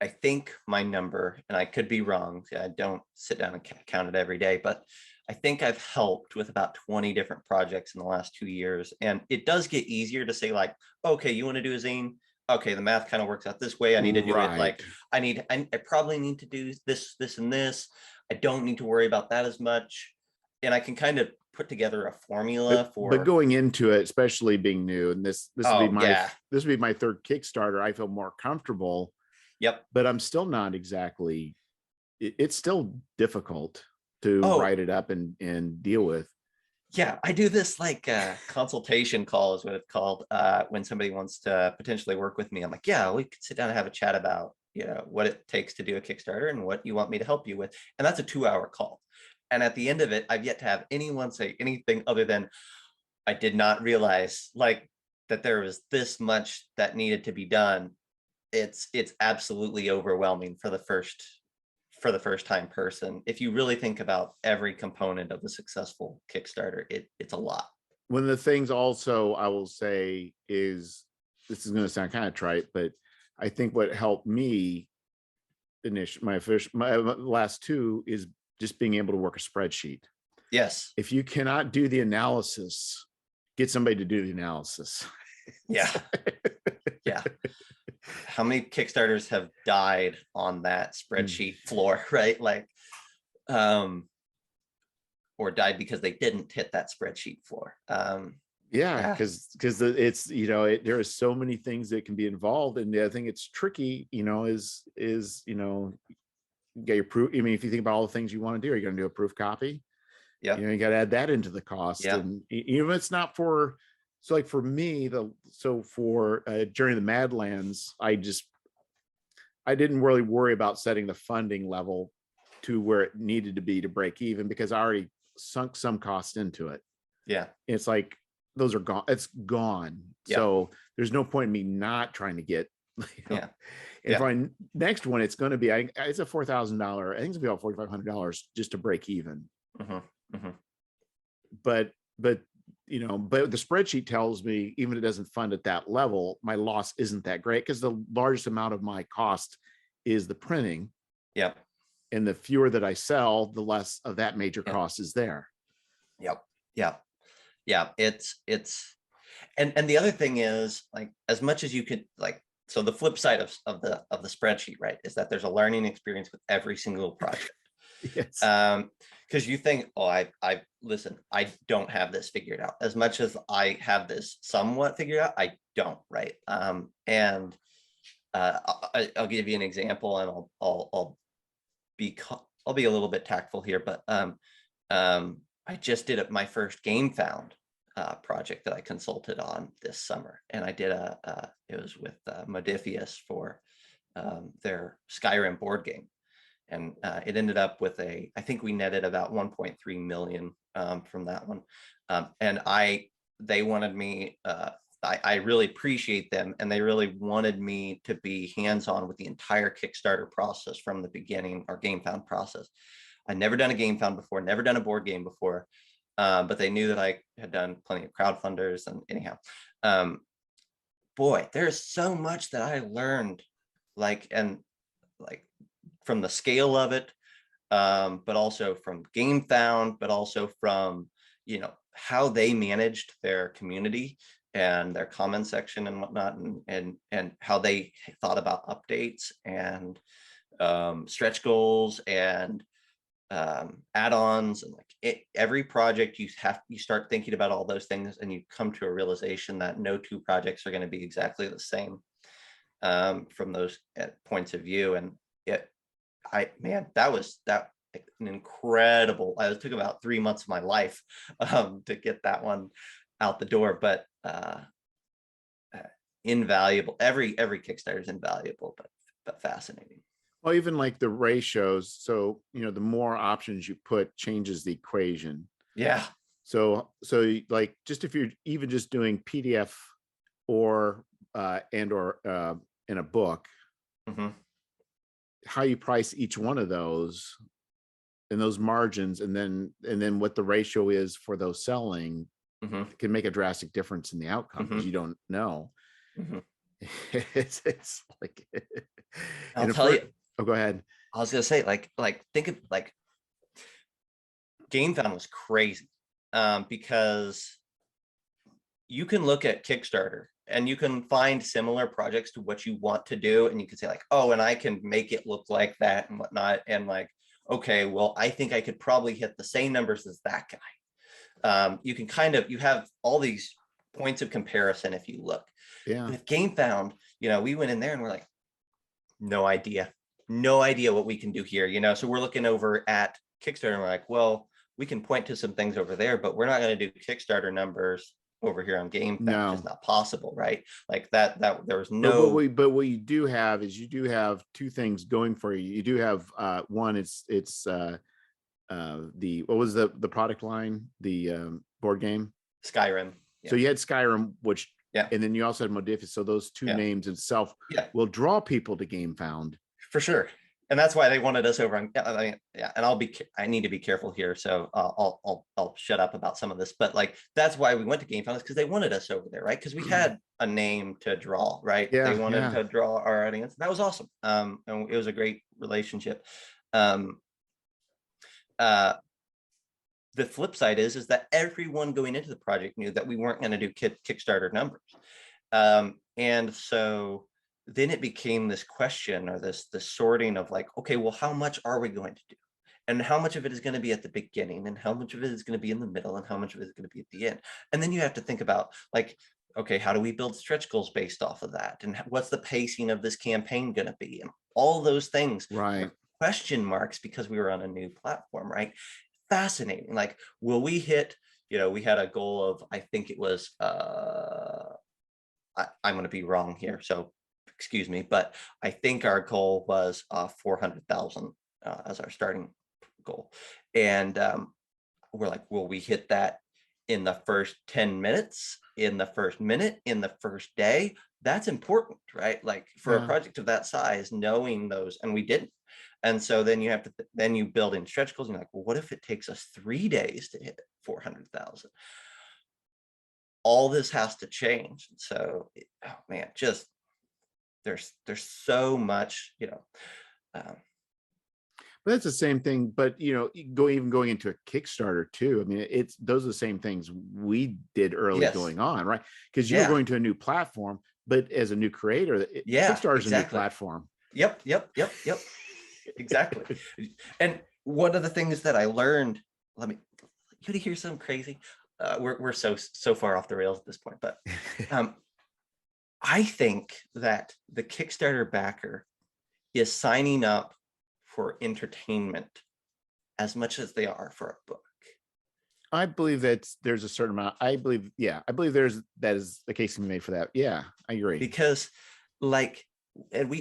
I think my number, and I could be wrong, I don't sit down and count it every day, but I think I've helped with about 20 different projects in the last 2 years. And it does get easier to say, like, okay, you want to do a zine? Okay, the math kind of works out this way. I need to do it like, I probably need to do this, and this. I don't need to worry about that as much. And I can kind of put together a formula but going into it, especially being new, and this would be my third Kickstarter, I feel more comfortable. Yep. But I'm still not exactly, it's still difficult to write it up and deal with. Yeah, I do this like consultation call is what it's called, when somebody wants to potentially work with me. I'm like, yeah, we could sit down and have a chat about, what it takes to do a Kickstarter and what you want me to help you with. And that's a 2-hour call. And at the end of it, I've yet to have anyone say anything other than, I did not realize, like, that there was this much that needed to be done. It's absolutely overwhelming for the first time person. If you really think about every component of a successful Kickstarter, it's a lot. One of the things also I will say is, this is going to sound kind of trite, but I think what helped me my last two is just being able to work a spreadsheet. Yes. If you cannot do the analysis, get somebody to do the analysis. Yeah. Yeah. How many Kickstarters have died on that spreadsheet floor, right? Like, or died because they didn't hit that spreadsheet floor. Because it's, there are so many things that can be involved. And the other thing it's tricky, is get your proof. I mean, if you think about all the things you want to do, are you going to do a proof copy? Yeah. You got to add that into the cost. And even if it's not for, so like for me, for Journey to the Madlands, I didn't really worry about setting the funding level to where it needed to be to break even, because I already sunk some cost into it. Yeah. It's like, those are gone. It's gone. Yeah. So there's no point in me not trying to get, And for my next one, it's going to be, it's a $4,000. I think it's going to be about $4,500 just to break even. But the spreadsheet tells me, even if it doesn't fund at that level, my loss isn't that great, because the largest amount of my cost is the printing. Yep. And the fewer that I sell, the less of that major cost is there. Yep. Yeah. Yeah. It's and the other thing is, like, as much as you could, like, so the flip side of the spreadsheet, right, is that there's a learning experience with every single project. Yes. Because you think, oh, I listen, I don't have this figured out. As much as I have this somewhat figured out, I don't, right? And I'll give you an example, and I'll be a little bit tactful here, but I just did my first game found project that I consulted on this summer, and I did it was with Modifius for their Skyrim board game. And it ended up with I think we netted about 1.3 million from that one. And they wanted me, I really appreciate them, and they really wanted me to be hands-on with the entire Kickstarter process from the beginning, or game found process. I'd never done a game found before, never done a board game before, but they knew that I had done plenty of crowdfunders, and anyhow. boy, there's so much that I learned, like, and like from the scale of it, but also from GameFound, but also from, you know, how they managed their community and their comment section and whatnot, and how they thought about updates and stretch goals and add-ons, and like every project you start thinking about all those things, and you come to a realization that no two projects are going to be exactly the same from those points of view. And that was an incredible, it took about 3 months of my life to get that one out the door, but invaluable. Every Kickstarter is invaluable, but fascinating. Well, even like the ratios. So, you know, the more options you put changes the equation. Yeah. So like, just if you're even just doing PDF or in a book, how you price each one of those and those margins, and then what the ratio is for those selling can make a drastic difference in the outcome, because you don't know. It's like, I'll tell you. Oh, go ahead. I was gonna say, like think of like GameFound was crazy because you can look at Kickstarter and you can find similar projects to what you want to do, and you can say like, oh, and I can make it look like that and whatnot, and like, okay, well, I think I could probably hit the same numbers as that guy. You can you have all these points of comparison if you look. Yeah. With GameFound, you know, we went in there and we're like, no idea what we can do here, you know. So we're looking over at Kickstarter and we're like, well, we can point to some things over there, but we're not going to do Kickstarter numbers over here on GameFound. No. It's not possible, right? Like that there was no. But what you do have is you do have two things going for you. You do have one, it's the what was the product line, the board game? Skyrim. Yeah. So you had Skyrim, which yeah, and then you also had Modiphius. So those two names itself will draw people to GameFound for sure. And that's why they wanted us over on, and I need to be careful here, so I'll shut up about some of this, but like that's why we went to GameFound, is because they wanted us over there, right? Because we had a name to draw, right? Yeah, they wanted to draw our audience. That was awesome. And it was a great relationship. The flip side is that everyone going into the project knew that we weren't going to do Kickstarter numbers, and so then it became this question, or this sorting of like, okay, well, how much are we going to do? And how much of it is going to be at the beginning, and how much of it is going to be in the middle, and how much of it is going to be at the end? And then you have to think about like, okay, how do we build stretch goals based off of that? And what's the pacing of this campaign going to be? And all those things, right? Question marks, because we were on a new platform, right? Fascinating. Like, will we hit, you know, we had a goal of, I think it was, I'm going to be wrong here, so excuse me, but I think our goal was 400,000 as our starting goal. And we're like, will we hit that in the first 10 minutes, in the first minute, in the first day? That's important, right? Like for a project of that size, knowing those, and we didn't. And so then you have to, then you build in stretch goals, and you're like, well, what if it takes us 3 days to hit 400,000? All this has to change. So, oh man, just there's so much, you know. But that's the same thing. But you know, going into a Kickstarter too. I mean, those are the same things we did early going on, right? Because you were going to a new platform, but as a new creator, Kickstarter is a new platform. Yep. Exactly. And one of the things that I learned, you want to hear something crazy? We're so far off the rails at this point, but I think that the Kickstarter backer is signing up for entertainment as much as they are for a book. I believe that there's a certain amount. I believe that is the case to be made for that. Yeah, I agree. Because like, and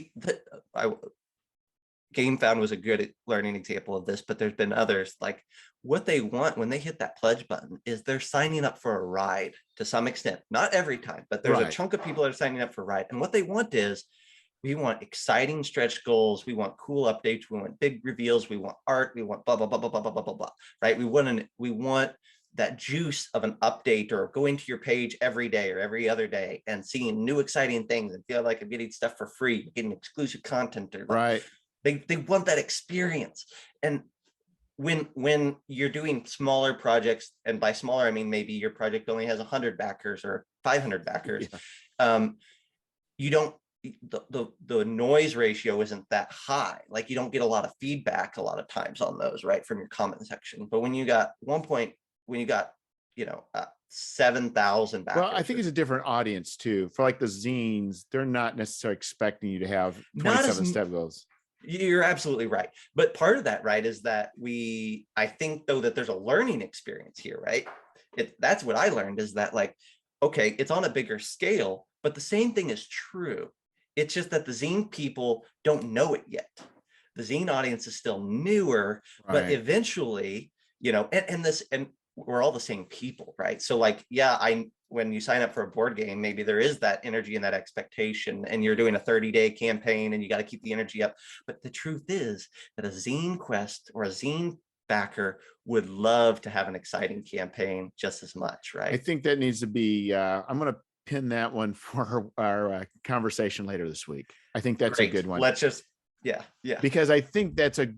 GameFound was a good learning example of this, but there's been others. Like, what they want when they hit that pledge button is they're signing up for a ride to some extent. Not every time, but there's a chunk of people that are signing up for a ride. And what they want is, we want exciting stretch goals, we want cool updates, we want big reveals, we want art, we want blah blah blah blah blah blah blah blah, right? We want that juice of an update or going to your page every day or every other day and seeing new exciting things and feel like I'm getting stuff for free, getting exclusive content, or Right. They want that experience. And when you're doing smaller projects, and by smaller I mean maybe your project only has 100 backers or 500 backers, you don't, the noise ratio isn't that high. Like you don't get a lot of feedback a lot of times on those, right, from your comment section. But when you got 7,000 backers, well, I think it's a different audience too. For like the zines, they're not necessarily expecting you to have 27 step goals. You're absolutely right. But part of that, right, is that I think though that there's a learning experience here, right? That's what I learned, is that like, okay, it's on a bigger scale, but the same thing is true. It's just that the zine people don't know it yet. The zine audience is still newer, but eventually, and we're all the same people, right? So like, when you sign up for a board game, maybe there is that energy and that expectation, and you're doing a 30-day campaign and you got to keep the energy up. But the truth is that a zine quest or a zine backer would love to have an exciting campaign just as much, right? I think that needs to be, I'm going to pin that one for our conversation later this week. I think that's a good one. Let's just, because I think that's a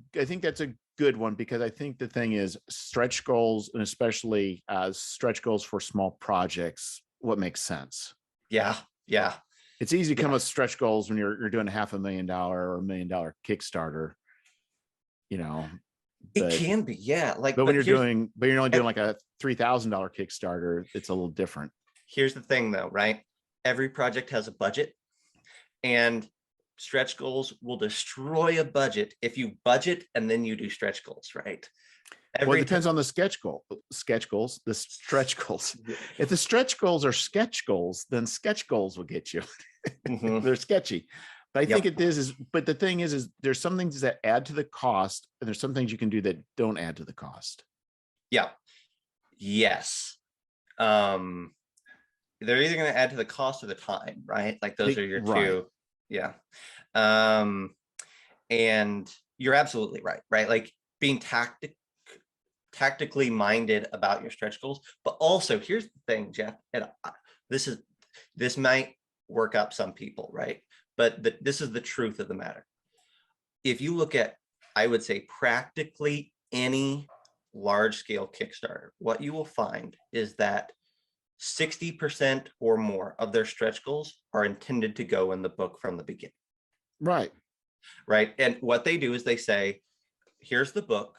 good one, because I think the thing is stretch goals, and especially stretch goals for small projects, what makes sense. It's easy to come up with stretch goals when you're doing $500,000 or $1 million Kickstarter, it can be, but when you're only doing like a $3,000 Kickstarter, it's a little different. Here's the thing though, right? Every project has a budget, and stretch goals will destroy a budget if you budget and then you do stretch goals, right? Well, it depends on the stretch goals. If the stretch goals are sketch goals, then sketch goals will get you. They're sketchy. But I think but the thing is there's some things that add to the cost, and there's some things you can do that don't add to the cost. Yes. They're either going to add to the cost or the time, right? Like those are your two. And you're absolutely right? Like being tactically minded about your stretch goals. But also, here's the thing, Jeff, and this might work up some people, right? But this is the truth of the matter. If you look at, I would say, practically any large scale Kickstarter, what you will find is that 60% or more of their stretch goals are intended to go in the book from the beginning. Right. And what they do is they say, here's the book.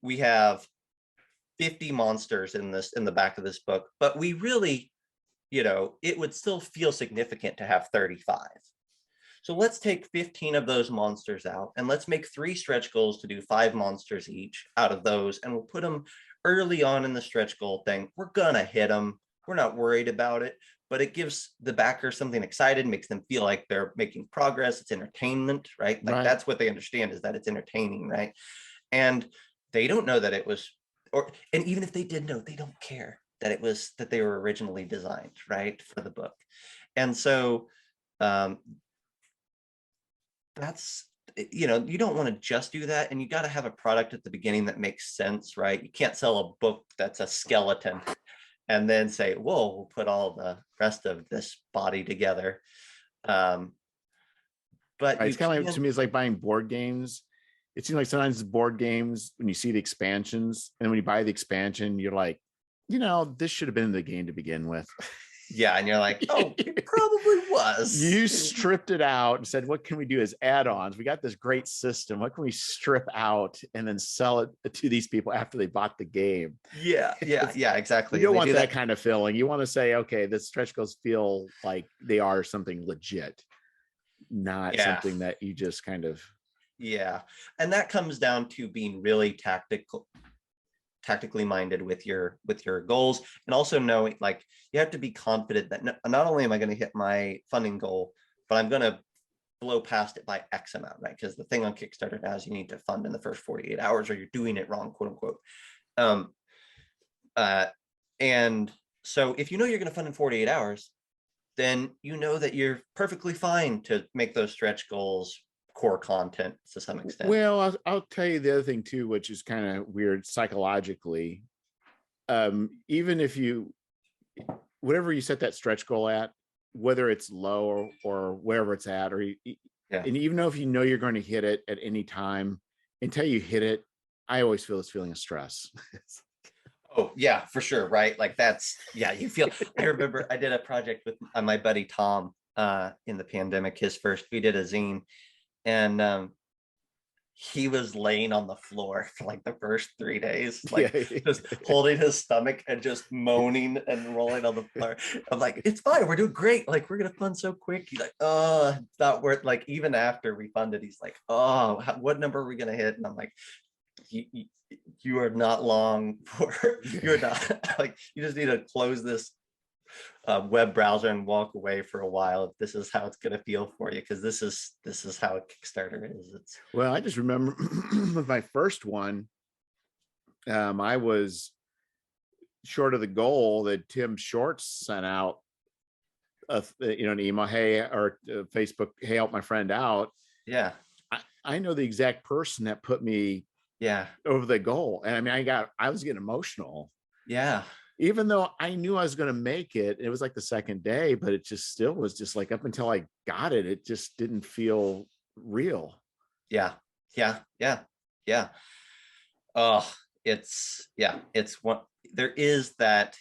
We have 50 monsters in the back of this book, but we really, it would still feel significant to have 35. So let's take 15 of those monsters out, and let's make 3 stretch goals to do 5 monsters each out of those, and we'll put them early on in the stretch goal thing. We're gonna hit them. We're not worried about it, but it gives the backer something excited, makes them feel like they're making progress. It's entertainment, right? Like that's what they understand, is that it's entertaining, right? And they don't know that it was, and even if they did know, they don't care that they were originally designed, right, for the book. And so that's, you don't want to just do that, and you got to have a product at the beginning that makes sense, right? You can't sell a book that's a skeleton and then say, whoa, we'll put all the rest of this body together. But it's kind of like, to me, it's like buying board games. It seems like sometimes board games, when you see the expansions, and when you buy the expansion, you're like, this should have been in the game to begin with. And you're like, oh, it probably was. You stripped it out and said, what can we do as add-ons? We got this great system. What can we strip out and then sell it to these people after they bought the game? Exactly. You don't want that kind of feeling. You want to say, okay, the stretch goals feel like they are something legit, not something that you just kind of. And that comes down to being really tactically minded with your goals, and also knowing, like, you have to be confident that not only am I going to hit my funding goal, but I'm going to blow past it by X amount, right? Because the thing on Kickstarter now is you need to fund in the first 48 hours or you're doing it wrong, quote unquote. And so if you're going to fund in 48 hours, then that you're perfectly fine to make those stretch goals core content to some extent. Well, I'll tell you the other thing too, which is kind of weird psychologically. even if whatever you set that stretch goal at, whether it's low or wherever it's at, and even though if you know you're going to hit it at any time, until you hit it, I always feel this feeling of stress. Oh yeah, for sure. Right. Like you feel, I remember I did a project with my buddy, Tom, in the pandemic, we did a zine, and he was laying on the floor for like the first 3 days, like just holding his stomach and just moaning and rolling on the floor. I'm like, it's fine, we're doing great, like we're gonna fund so quick. He's like, oh, it's not worth, like even after we funded, he's like, oh, what number are we gonna hit? And I'm like, you are not long for, you're not, like, you just need to close this web browser and walk away for a while if this is how it's going to feel for you, because this is how a Kickstarter is. Well, I just remember with my first one, I was short of the goal that Tim Shorts sent out an email, hey, or Facebook, hey, help my friend out. Yeah, I know the exact person that put me over the goal, and I mean, I was getting emotional. Yeah, even though I knew I was going to make it. It was like the second day, but it just still was just like, up until I got it, it just didn't feel real. Yeah. Oh, it's one, there is that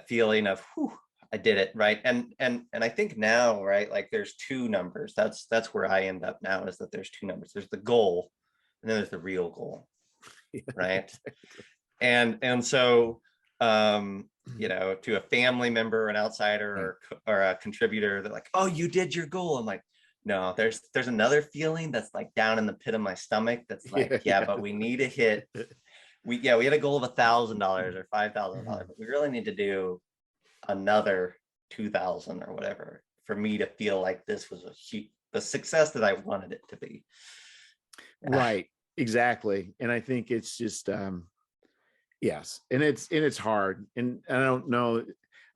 feeling of, whew, I did it, right? And I think now, right, like there's two numbers. That's where I end up now, is that there's two numbers. There's the goal, and then there's the real goal, right? And so to a family member, an outsider, or a contributor, they're like, oh, you did your goal. I'm like, no, there's another feeling that's like down in the pit of my stomach that's like, but we need to hit, we had a goal of $1,000 or $5,000, but we really need to do another 2,000 or whatever for me to feel like this was the success that I wanted it to be. Right, exactly. And I think it's just yes, and it's hard, and I don't know,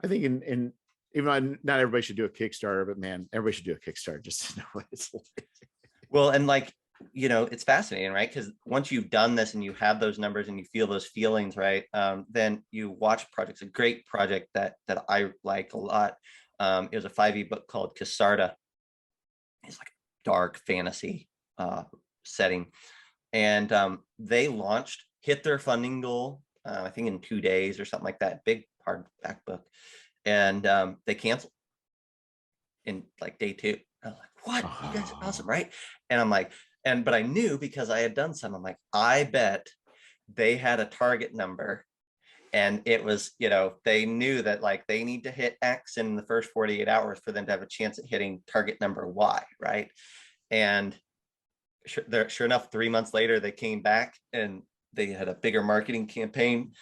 I think in even though not everybody should do a Kickstarter, but man, everybody should do a Kickstarter just to know what it's like. Well, and like, it's fascinating, right? Because once you've done this and you have those numbers and you feel those feelings, right, then you watch projects. A great project that I like a lot, it was a 5e book called Kickstarter. It's like a dark fantasy setting, and they hit their funding goal, I think in 2 days or something like that, big hardback book, and they canceled in like day 2. I was like, what? You guys are awesome, right? And I'm like, but I knew, because I had done some, I'm like, I bet they had a target number, and it was, they knew that like they need to hit X in the first 48 hours for them to have a chance at hitting target number Y, right? And sure enough, 3 months later, they came back and they had a bigger marketing campaign,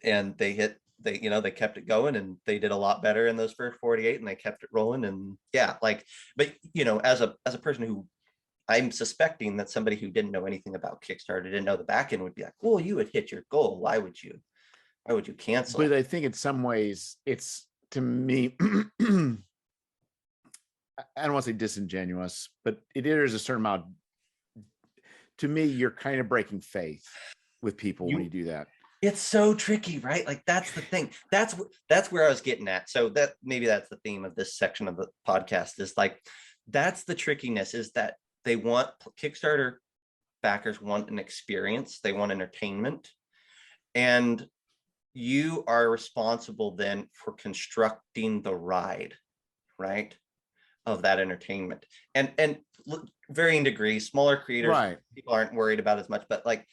and they kept it going, and they did a lot better in those first 48, and they kept it rolling. And but as a person who, I'm suspecting that somebody who didn't know anything about Kickstarter, didn't know the back end, would be like, well, you would hit your goal, why would you cancel? But I think in some ways it's, to me, I don't want to say disingenuous, but it is a certain amount. To me, you're kind of breaking faith with people when you do that. It's so tricky, right? Like, that's the thing. That's where I was getting at. So that maybe that's the theme of this section of the podcast, is like, that's the trickiness, is that Kickstarter backers want an experience, they want entertainment, and you are responsible then for constructing the ride, right, of that entertainment. And varying degrees, smaller creators, right, people aren't worried about as much, but like,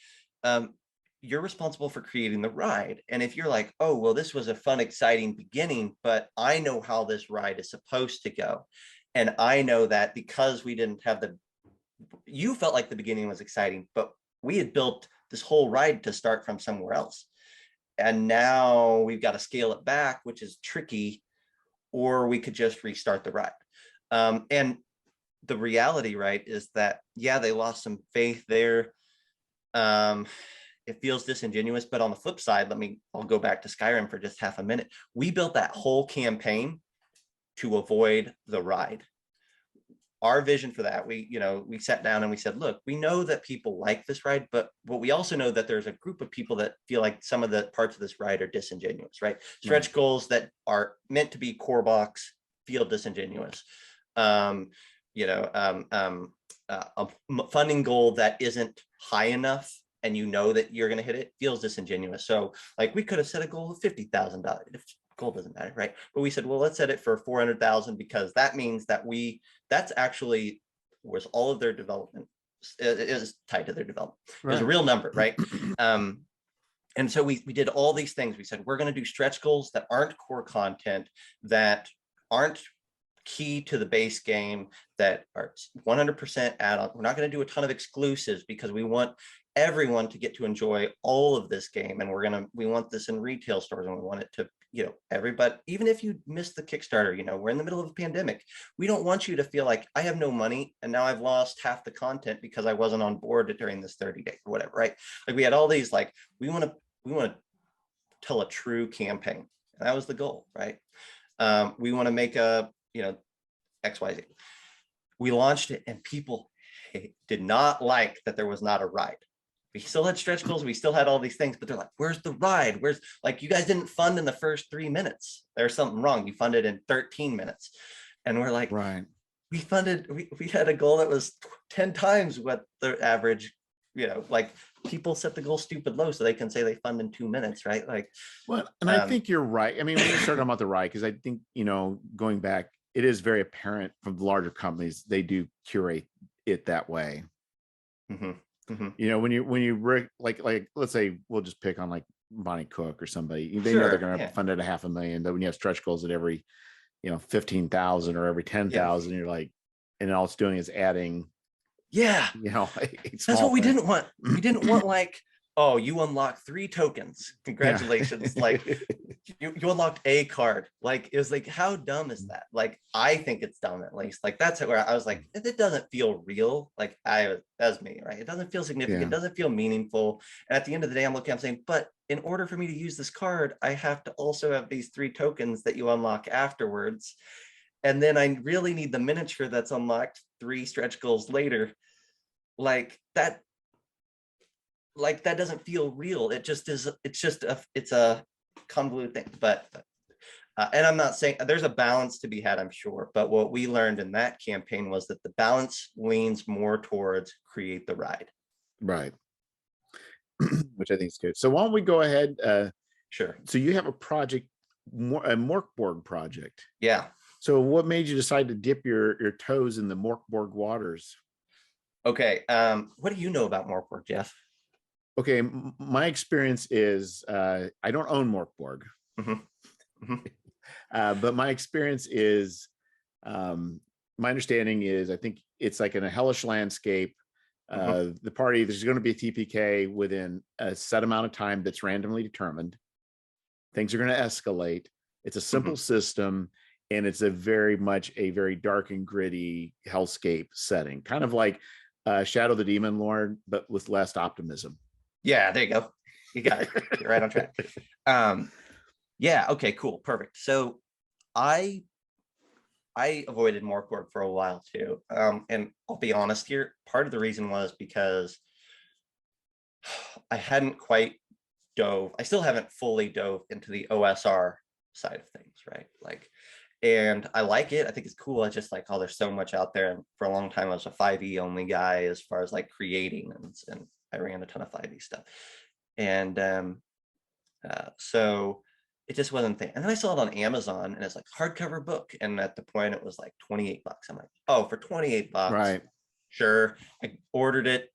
you're responsible for creating the ride. And if you're like, oh, well, this was a fun, exciting beginning, but I know how this ride is supposed to go, and I know that because we didn't have you felt like the beginning was exciting, but we had built this whole ride to start from somewhere else, and now we've got to scale it back, which is tricky, or we could just restart the ride. And the reality, right, is that, they lost some faith there. It feels disingenuous, but on the flip side, I'll go back to Skyrim for just half a minute. We built that whole campaign to avoid the ride. our vision for that, we sat down and we said, look, we know that people like this ride, but we also know that there's a group of people that feel like some of the parts of this ride are disingenuous, right? Stretch goals that are meant to be core box feel disingenuous. A funding goal that isn't high enough and you know that you're going to hit it feels disingenuous. So like we could have set a goal of $50,000. Goal doesn't matter, right? But we said, well, let's set it for 400,000 because that means that that's actually was all of their development is tied to their development. Right. It was a real number, right? And so we did all these things. We said, we're going to do stretch goals that aren't core content, that aren't key to the base game, that are 100% add-on. We're not going to do a ton of exclusives because we want everyone to get to enjoy all of this game, and we want this in retail stores, and we want it to, everybody, even if you missed the Kickstarter, we're in the middle of a pandemic, we don't want you to feel like I have no money and now I've lost half the content because I wasn't on board during this 30 days or whatever, right? Like we had all these, like we want to tell a true campaign, and that was the goal, right? We want to make a XYZ. We launched it and people did not like that there was not a ride. We still had stretch goals, we still had all these things, but they're like, where's the ride? Where's, like, you guys didn't fund in the first 3 minutes. There's something wrong. You funded in 13 minutes. And we're like, right. We had a goal that was 10 times what the average, like people set the goal stupid low so they can say they fund in 2 minutes, right? Like, well, and I think you're right. I mean, when you start talking about the ride, because I think, going back, it is very apparent from the larger companies, they do curate it that way. Mm-hmm. Mm-hmm. When you like let's say we'll just pick on like Bonnie Cook or somebody, they know they're going to fund it $500,000, but when you have stretch goals at every 15,000 or every 10,000, you're like, and all it's doing is adding that's what we didn't want. We didn't want like, oh, you unlock 3 tokens, congratulations. Like you unlocked a card. Like it was like, how dumb is that? Like I think it's dumb, at least. Like that's where I was like, it doesn't feel real. Like that's me, right? It doesn't feel significant. It doesn't feel meaningful. And at the end of the day, I'm saying, but in order for me to use this card, I have to also have these 3 tokens that you unlock afterwards. And then I really need the miniature that's unlocked 3 stretch goals later. Like that doesn't feel real. It just is. It's a convoluted thing. But and I'm not saying there's a balance to be had, I'm sure. But what we learned in that campaign was that the balance leans more towards create the ride. Right. Which I think is good. So why don't we go ahead? Sure. So you have a project, a Morkborg project. Yeah. So what made you decide to dip your toes in the Morkborg waters? Okay. What do you know about Morkborg, Jeff? Okay, my experience is I don't own Morkborg, but my experience is my understanding is I think it's like in a hellish landscape. The party, there's going to be a TPK within a set amount of time that's randomly determined. Things are going to escalate. It's a simple system, and it's a very dark and gritty hellscape setting, kind of like Shadow the Demon Lord, but with less optimism. Yeah, there you go. You got it. You're right on track. Yeah. Okay. Cool. Perfect. So, I avoided Morkborg for a while too, and I'll be honest here. Part of the reason was because I hadn't quite dove. I still haven't fully dove into the OSR side of things, right? Like, and I like it. I think it's cool. I just like, oh, there's so much out there. And for a long time, I was a 5e only guy as far as like creating, and I ran a ton of 5e stuff. And so it just wasn't there. And then I saw it on Amazon, and it's like hardcover book. And at the point it was like $28. I'm like, oh, for $28, right? Sure. I ordered it,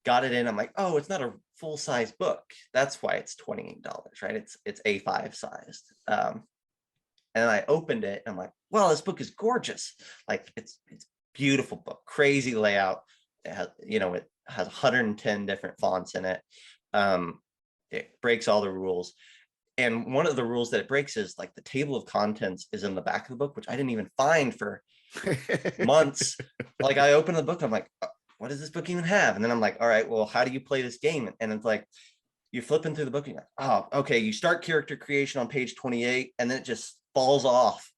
got it in. I'm like, oh, it's not a full size book. That's why it's $28, right? It's A5 sized. And I opened it, and I'm like, well, this book is gorgeous. Like it's beautiful book, crazy layout. It has, it has 110 different fonts in it. It breaks all the rules. And one of the rules that it breaks is like the table of contents is in the back of the book, which I didn't even find for months. Like I opened the book, I'm like, what does this book even have? And then I'm like, all right, well, how do you play this game? And it's like, you're flipping through the book and you're like, oh, okay, you start character creation on page 28, and then it just falls off.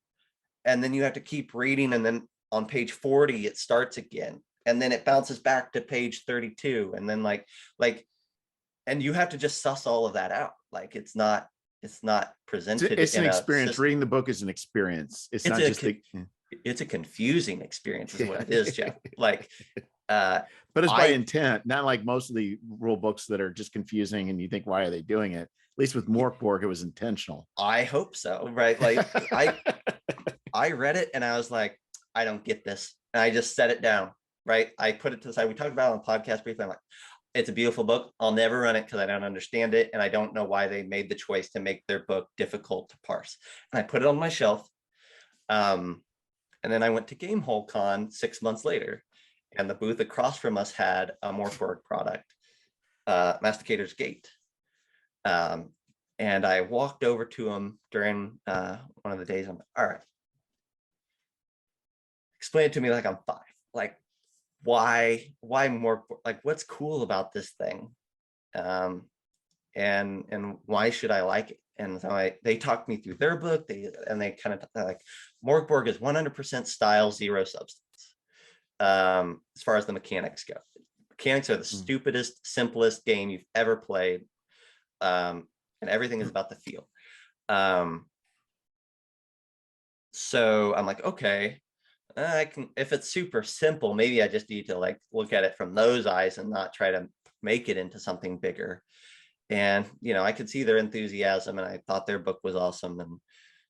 And then you have to keep reading, and then on page 40 it starts again, and then it bounces back to page 32, and then like and you have to just suss all of that out. Like it's not presented It's an in a experience. system. Reading the book is an experience. It's not just it's a confusing experience is what it is, Jeff. Like but it's by intent, not like most of the rule books that are just confusing and you think, why are they doing it? At least with Morkborg, it was intentional. I hope so, right? Like I read it and I was like, I don't get this. And I just set it down, right? I put it to the side. We talked about it on the podcast briefly. I'm like, it's a beautiful book. I'll never run it because I don't understand it. And I don't know why they made the choice to make their book difficult to parse. And I put it on my shelf. And then I went to Gamehole Con 6 months later, and the booth across from us had a Morkborg product, Masticator's Gate. And I walked over to him during one of the days. I'm like, all right, explain it to me like I'm 5. Like, why more, like, what's cool about this thing? And why should I like it? And so they talked me through their book. They kind of like, Morkborg is 100% style, 0 substance. As far as the mechanics go, mechanics are the stupidest, simplest game you've ever played. And everything is about the feel. So I'm like, okay, I can, if it's super simple, maybe I just need to like look at it from those eyes and not try to make it into something bigger. And, I could see their enthusiasm, and I thought their book was awesome. And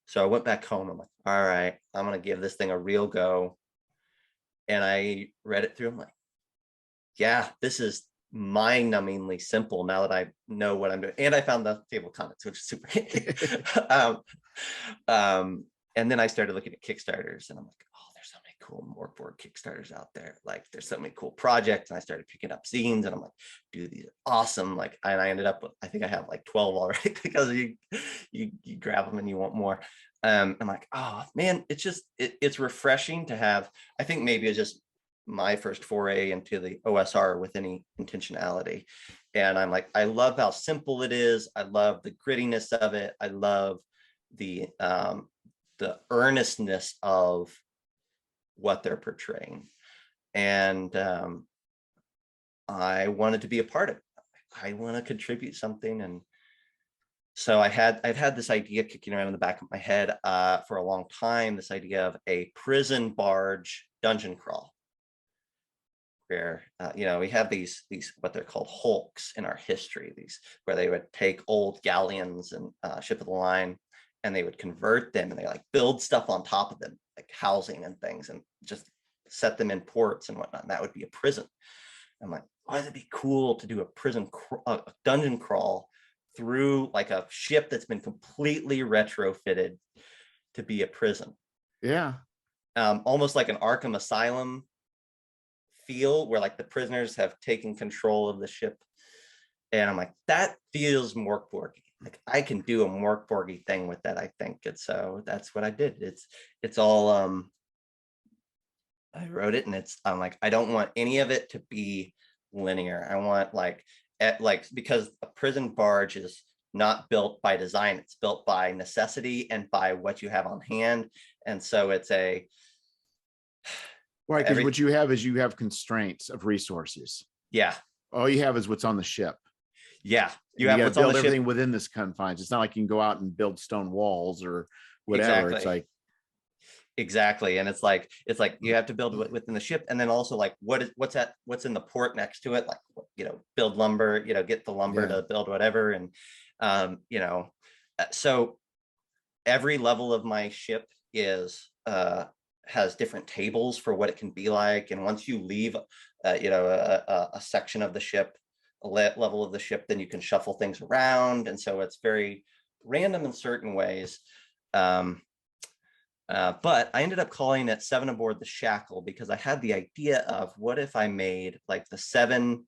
so I went back home. I'm like, all right, I'm going to give this thing a real go. And I read it through. I'm like, yeah, this is mind-numbingly simple now that I know what I'm doing. And I found the table of contents, which is super handy. And then I started looking at Kickstarters, and I'm like, oh, there's so many cool Morkborg Kickstarters out there. Like, there's so many cool projects. And I started picking up zines, and I'm like, dude, these are awesome. Like, and I ended up with, I think I have like 12 already because you grab them and you want more. I'm like, oh man, it's just, it's refreshing to have. I think maybe it's just my first foray into the OSR with any intentionality. And I'm like, I love how simple it is. I love the grittiness of it. I love the earnestness of what they're portraying. And I wanted to be a part of it. I want to contribute something. And so I've had this idea kicking around in the back of my head for a long time, this idea of a prison barge dungeon crawl, where we have these what they're called hulks in our history, these where they would take old galleons and ship of the line, and they would convert them, and they like build stuff on top of them, like housing and things, and just set them in ports and whatnot. And that would be a prison. I'm like, why would it be cool to do a dungeon crawl through like a ship that's been completely retrofitted to be a prison? Yeah. Almost like an Arkham Asylum feel, where like the prisoners have taken control of the ship. And I'm like, that feels Morkborgy. Like, I can do a Morkborgy thing with that, I think. And so that's what I did. It's all I wrote it, and I'm like, I don't want any of it to be linear. I want because a prison barge is not built by design, it's built by necessity and by what you have on hand. And so it's a right, because what you have is you have constraints of resources. Yeah. All you have is what's on the ship. Yeah. You have what's on the ship. Everything within this confines. It's not like you can go out and build stone walls or whatever. Exactly. It's like exactly. And it's like you have to build within the ship, and then also like what's in the port next to it, like build lumber, get the lumber to build whatever. And so every level of my ship is has different tables for what it can be like. And once you leave a section of the ship, a level of the ship, then you can shuffle things around. And so it's very random in certain ways. But I ended up calling it 7 Aboard the Shackle, because I had the idea of, what if I made like there's 7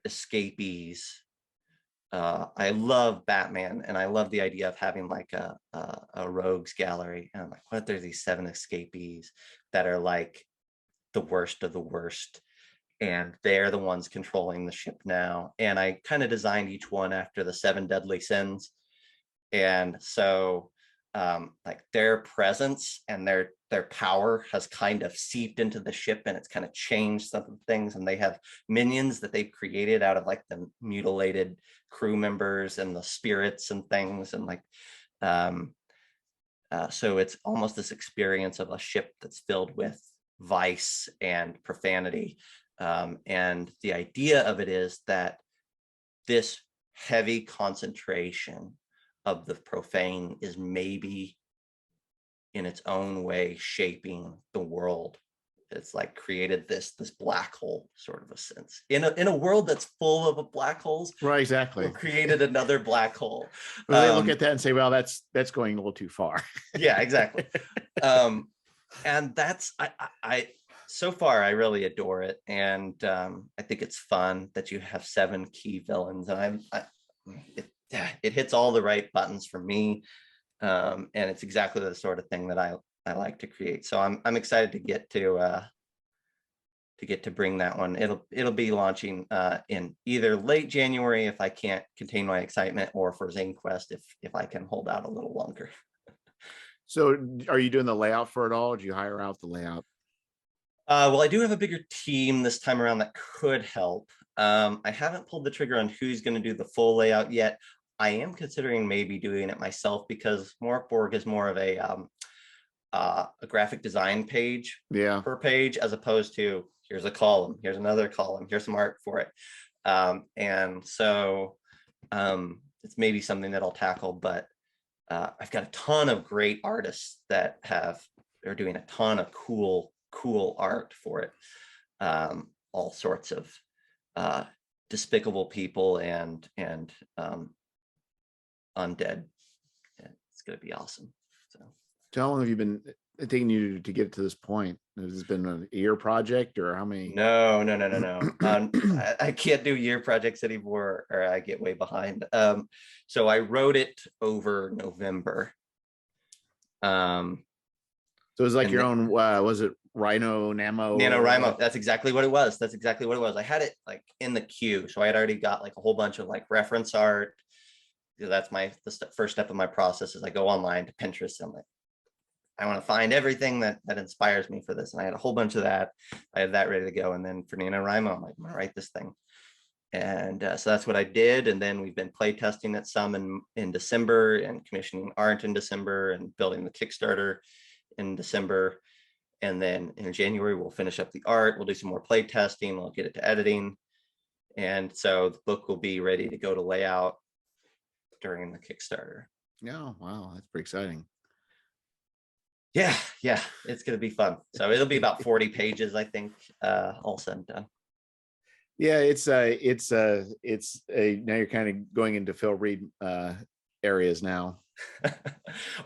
escapees. I love Batman, and I love the idea of having like a rogues gallery. And I'm like, what if there's these 7 escapees that are like the worst of the worst, and they're the ones controlling the ship now. And I kind of designed each one after the 7 deadly sins. And so like their presence and their power has kind of seeped into the ship, and it's kind of changed some of the things. And they have minions that they've created out of like the mutilated crew members and the spirits and things. And like, so it's almost this experience of a ship that's filled with vice and profanity. And the idea of it is that this heavy concentration of the profane is maybe in its own way shaping the world. It's like created this black hole sort of a sense in a world that's full of black holes. Right, exactly. We've created another black hole. Well, they look at that and say, well, that's going a little too far. Yeah, exactly. And that's I so far I really adore it, and I think it's fun that you have 7 key villains, and it hits all the right buttons for me, and it's exactly the sort of thing that I like to create. So I'm excited to get to bring that one. It'll be launching in either late January if I can't contain my excitement, or for Zane Quest if I can hold out a little longer. So are you doing the layout for it all? Or do you hire out the layout? Well, I do have a bigger team this time around that could help. I haven't pulled the trigger on who's going to do the full layout yet. I am considering maybe doing it myself, because Morkborg is more of a graphic design page per page, as opposed to here's a column, here's another column, here's some art for it. And so it's maybe something that I'll tackle, but I've got a ton of great artists that are doing a ton of cool art for it. All sorts of despicable people and undead. It's going to be awesome. So how long have you been taking you to get to this point? Has this been a year project, or how many? No. I can't do year projects anymore, or I get way behind. So I wrote it over November. So it was like your own, was it NaNoWriMo? That's exactly what it was. I had it like in the queue. So I had already got like a whole bunch of like reference art. That's the first step of my process is I go online to Pinterest, and I'm like, I want to find everything that inspires me for this. And I had a whole bunch of that. I had that ready to go. And then for NaNoWriMo, I'm like, I'm going to write this thing. And so that's what I did. And then we've been play testing it some in December, and commissioning art in December, and building the Kickstarter in December. And then in January, we'll finish up the art. We'll do some more play testing. We'll get it to editing. And so the book will be ready to go to layout during the Kickstarter. Yeah, wow, that's pretty exciting. Yeah, it's going to be fun. So it'll be about 40 pages, I think, all said and done. Yeah, it's now you're kind of going into Phil Reed areas now.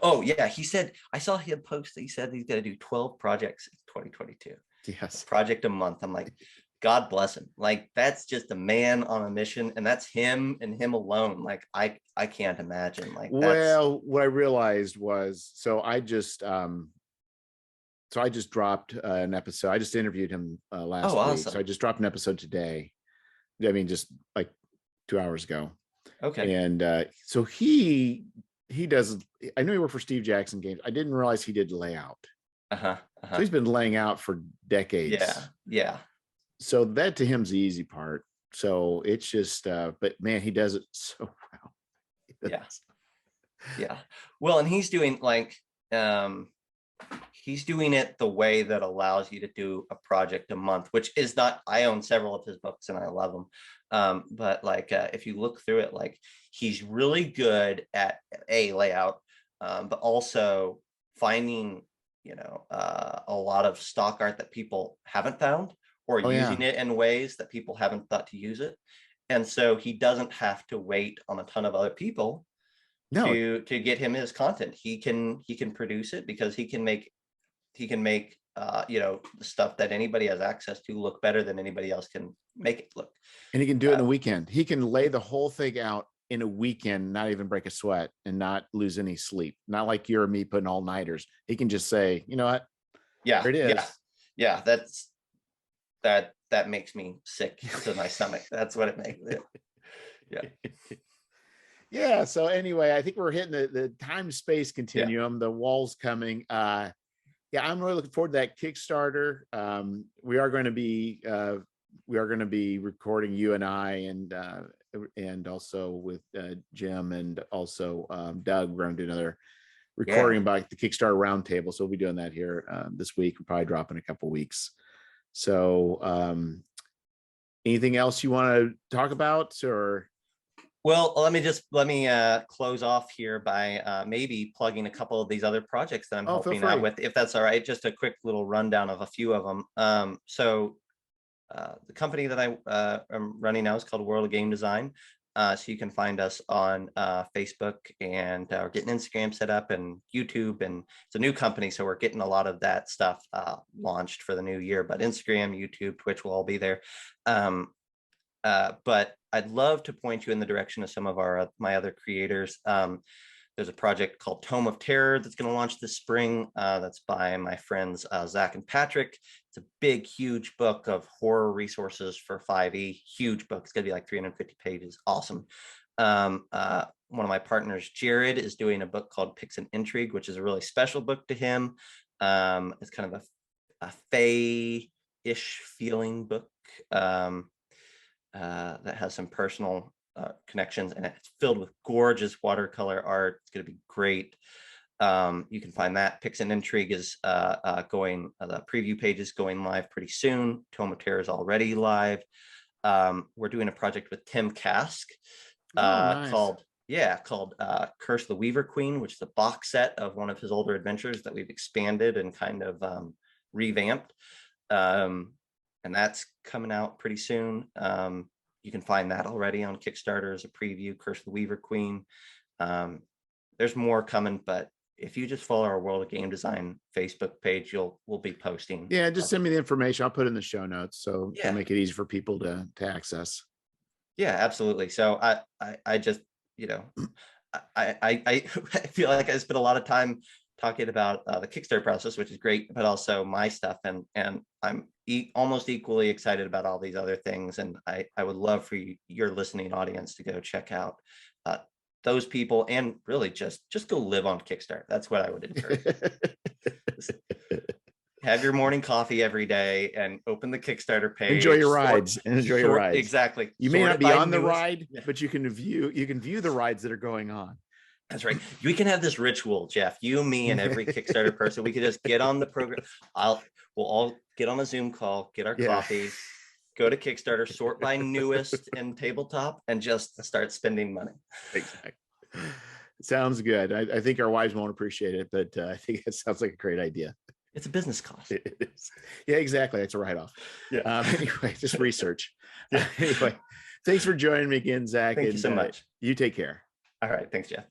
Oh yeah, he said, I saw him post that he said he's going to do 12 projects in 2022. Yes, a project a month. I'm like, God bless him. Like, that's just a man on a mission, and that's him and him alone. Like, I can't imagine. Like, well, what I realized was, so I just dropped an episode. I just interviewed him last week. Awesome. So I just dropped an episode today. I mean, just like 2 hours ago. Okay. And so he does. I knew he worked for Steve Jackson Games. I didn't realize he did layout. So he's been laying out for decades. Yeah. So that to him's the easy part. So it's just, but man, he does it so well. Yeah. Well, and he's doing like, he's doing it the way that allows you to do a project a month, which is not, I own several of his books and I love them. But like, if you look through it, like, he's really good at layout, but also finding, a lot of stock art that people haven't found, or using it in ways that people haven't thought to use it. And so he doesn't have to wait on a ton of other people to get him his content. He can produce it because he can make the stuff that anybody has access to look better than anybody else can make it look. And he can do it in a weekend. He can lay the whole thing out in a weekend, not even break a sweat and not lose any sleep. Not like you or me putting all-nighters. He can just say, you know what? Yeah, there it is. Yeah. That makes me sick to my stomach. That's what it makes. Yeah. Yeah. So anyway, I think we're hitting the time space continuum. The wall's coming. Yeah, I'm really looking forward to that Kickstarter. We are going to be recording, you and I, and also with Jim, and also Doug. We're going to do another recording about the Kickstarter roundtable. So we'll be doing that here this week. We'll probably drop in a couple weeks. So anything else you want to talk about, or? Well, let me close off here by maybe plugging a couple of these other projects that I'm helping out with, if that's all right. Just a quick little rundown of a few of them. The company that I am running now is called World of Game Design. So you can find us on Facebook, and we're getting Instagram set up and YouTube, and it's a new company, so we're getting a lot of that stuff launched for the new year. But Instagram, YouTube, Twitch will all be there. But I'd love to point you in the direction of some of my other creators. There's a project called Tome of Terror that's going to launch this spring. That's by my friends Zach and Patrick. It's a big, huge book of horror resources for 5e. Huge book. It's going to be like 350 pages. Awesome. One of my partners, Jared, is doing a book called Picks and Intrigue, which is a really special book to him. It's kind of a fae-ish feeling book. That has some personal connections, and it's filled with gorgeous watercolor art. It's going to be great. You can find that. Picks and Intrigue is going, the preview page is going live pretty soon. Tome of Terror is already live. We're doing a project with Tim Kask Nice. called Curse the Weaver Queen, which is a box set of one of his older adventures that we've expanded and kind of revamped. And that's coming out pretty soon. You can find that already on Kickstarter as a preview, Curse the Weaver Queen. There's more coming, but if you just follow our World of Game Design Facebook page, we'll be posting. Yeah, just send me the information. I'll put it in the show notes, so it'll make it easy for people to access. Yeah, absolutely. So I just, I feel like I spent a lot of time talking about the Kickstarter process, which is great, but also my stuff, and I'm almost equally excited about all these other things. And I would love for your listening audience to go check out those people, and really just go live on Kickstarter. That's what I would encourage. Have your morning coffee every day and open the Kickstarter page. Enjoy your rides and enjoy your rides. Exactly. You may not be on the ride, but you can view the rides that are going on. That's right. We can have this ritual, Jeff, you, me, and every Kickstarter person. We could just get on the program. We'll all get on a Zoom call, get our coffee, go to Kickstarter, sort by newest in tabletop, and just start spending money. Exactly. Sounds good. I think our wives won't appreciate it, but I think it sounds like a great idea. It's a business cost. It is. Yeah, exactly. It's a write-off. Yeah. Anyway, just research. Anyway, thanks for joining me again, Zach. Thank you so much. You take care. All right. Thanks, Jeff.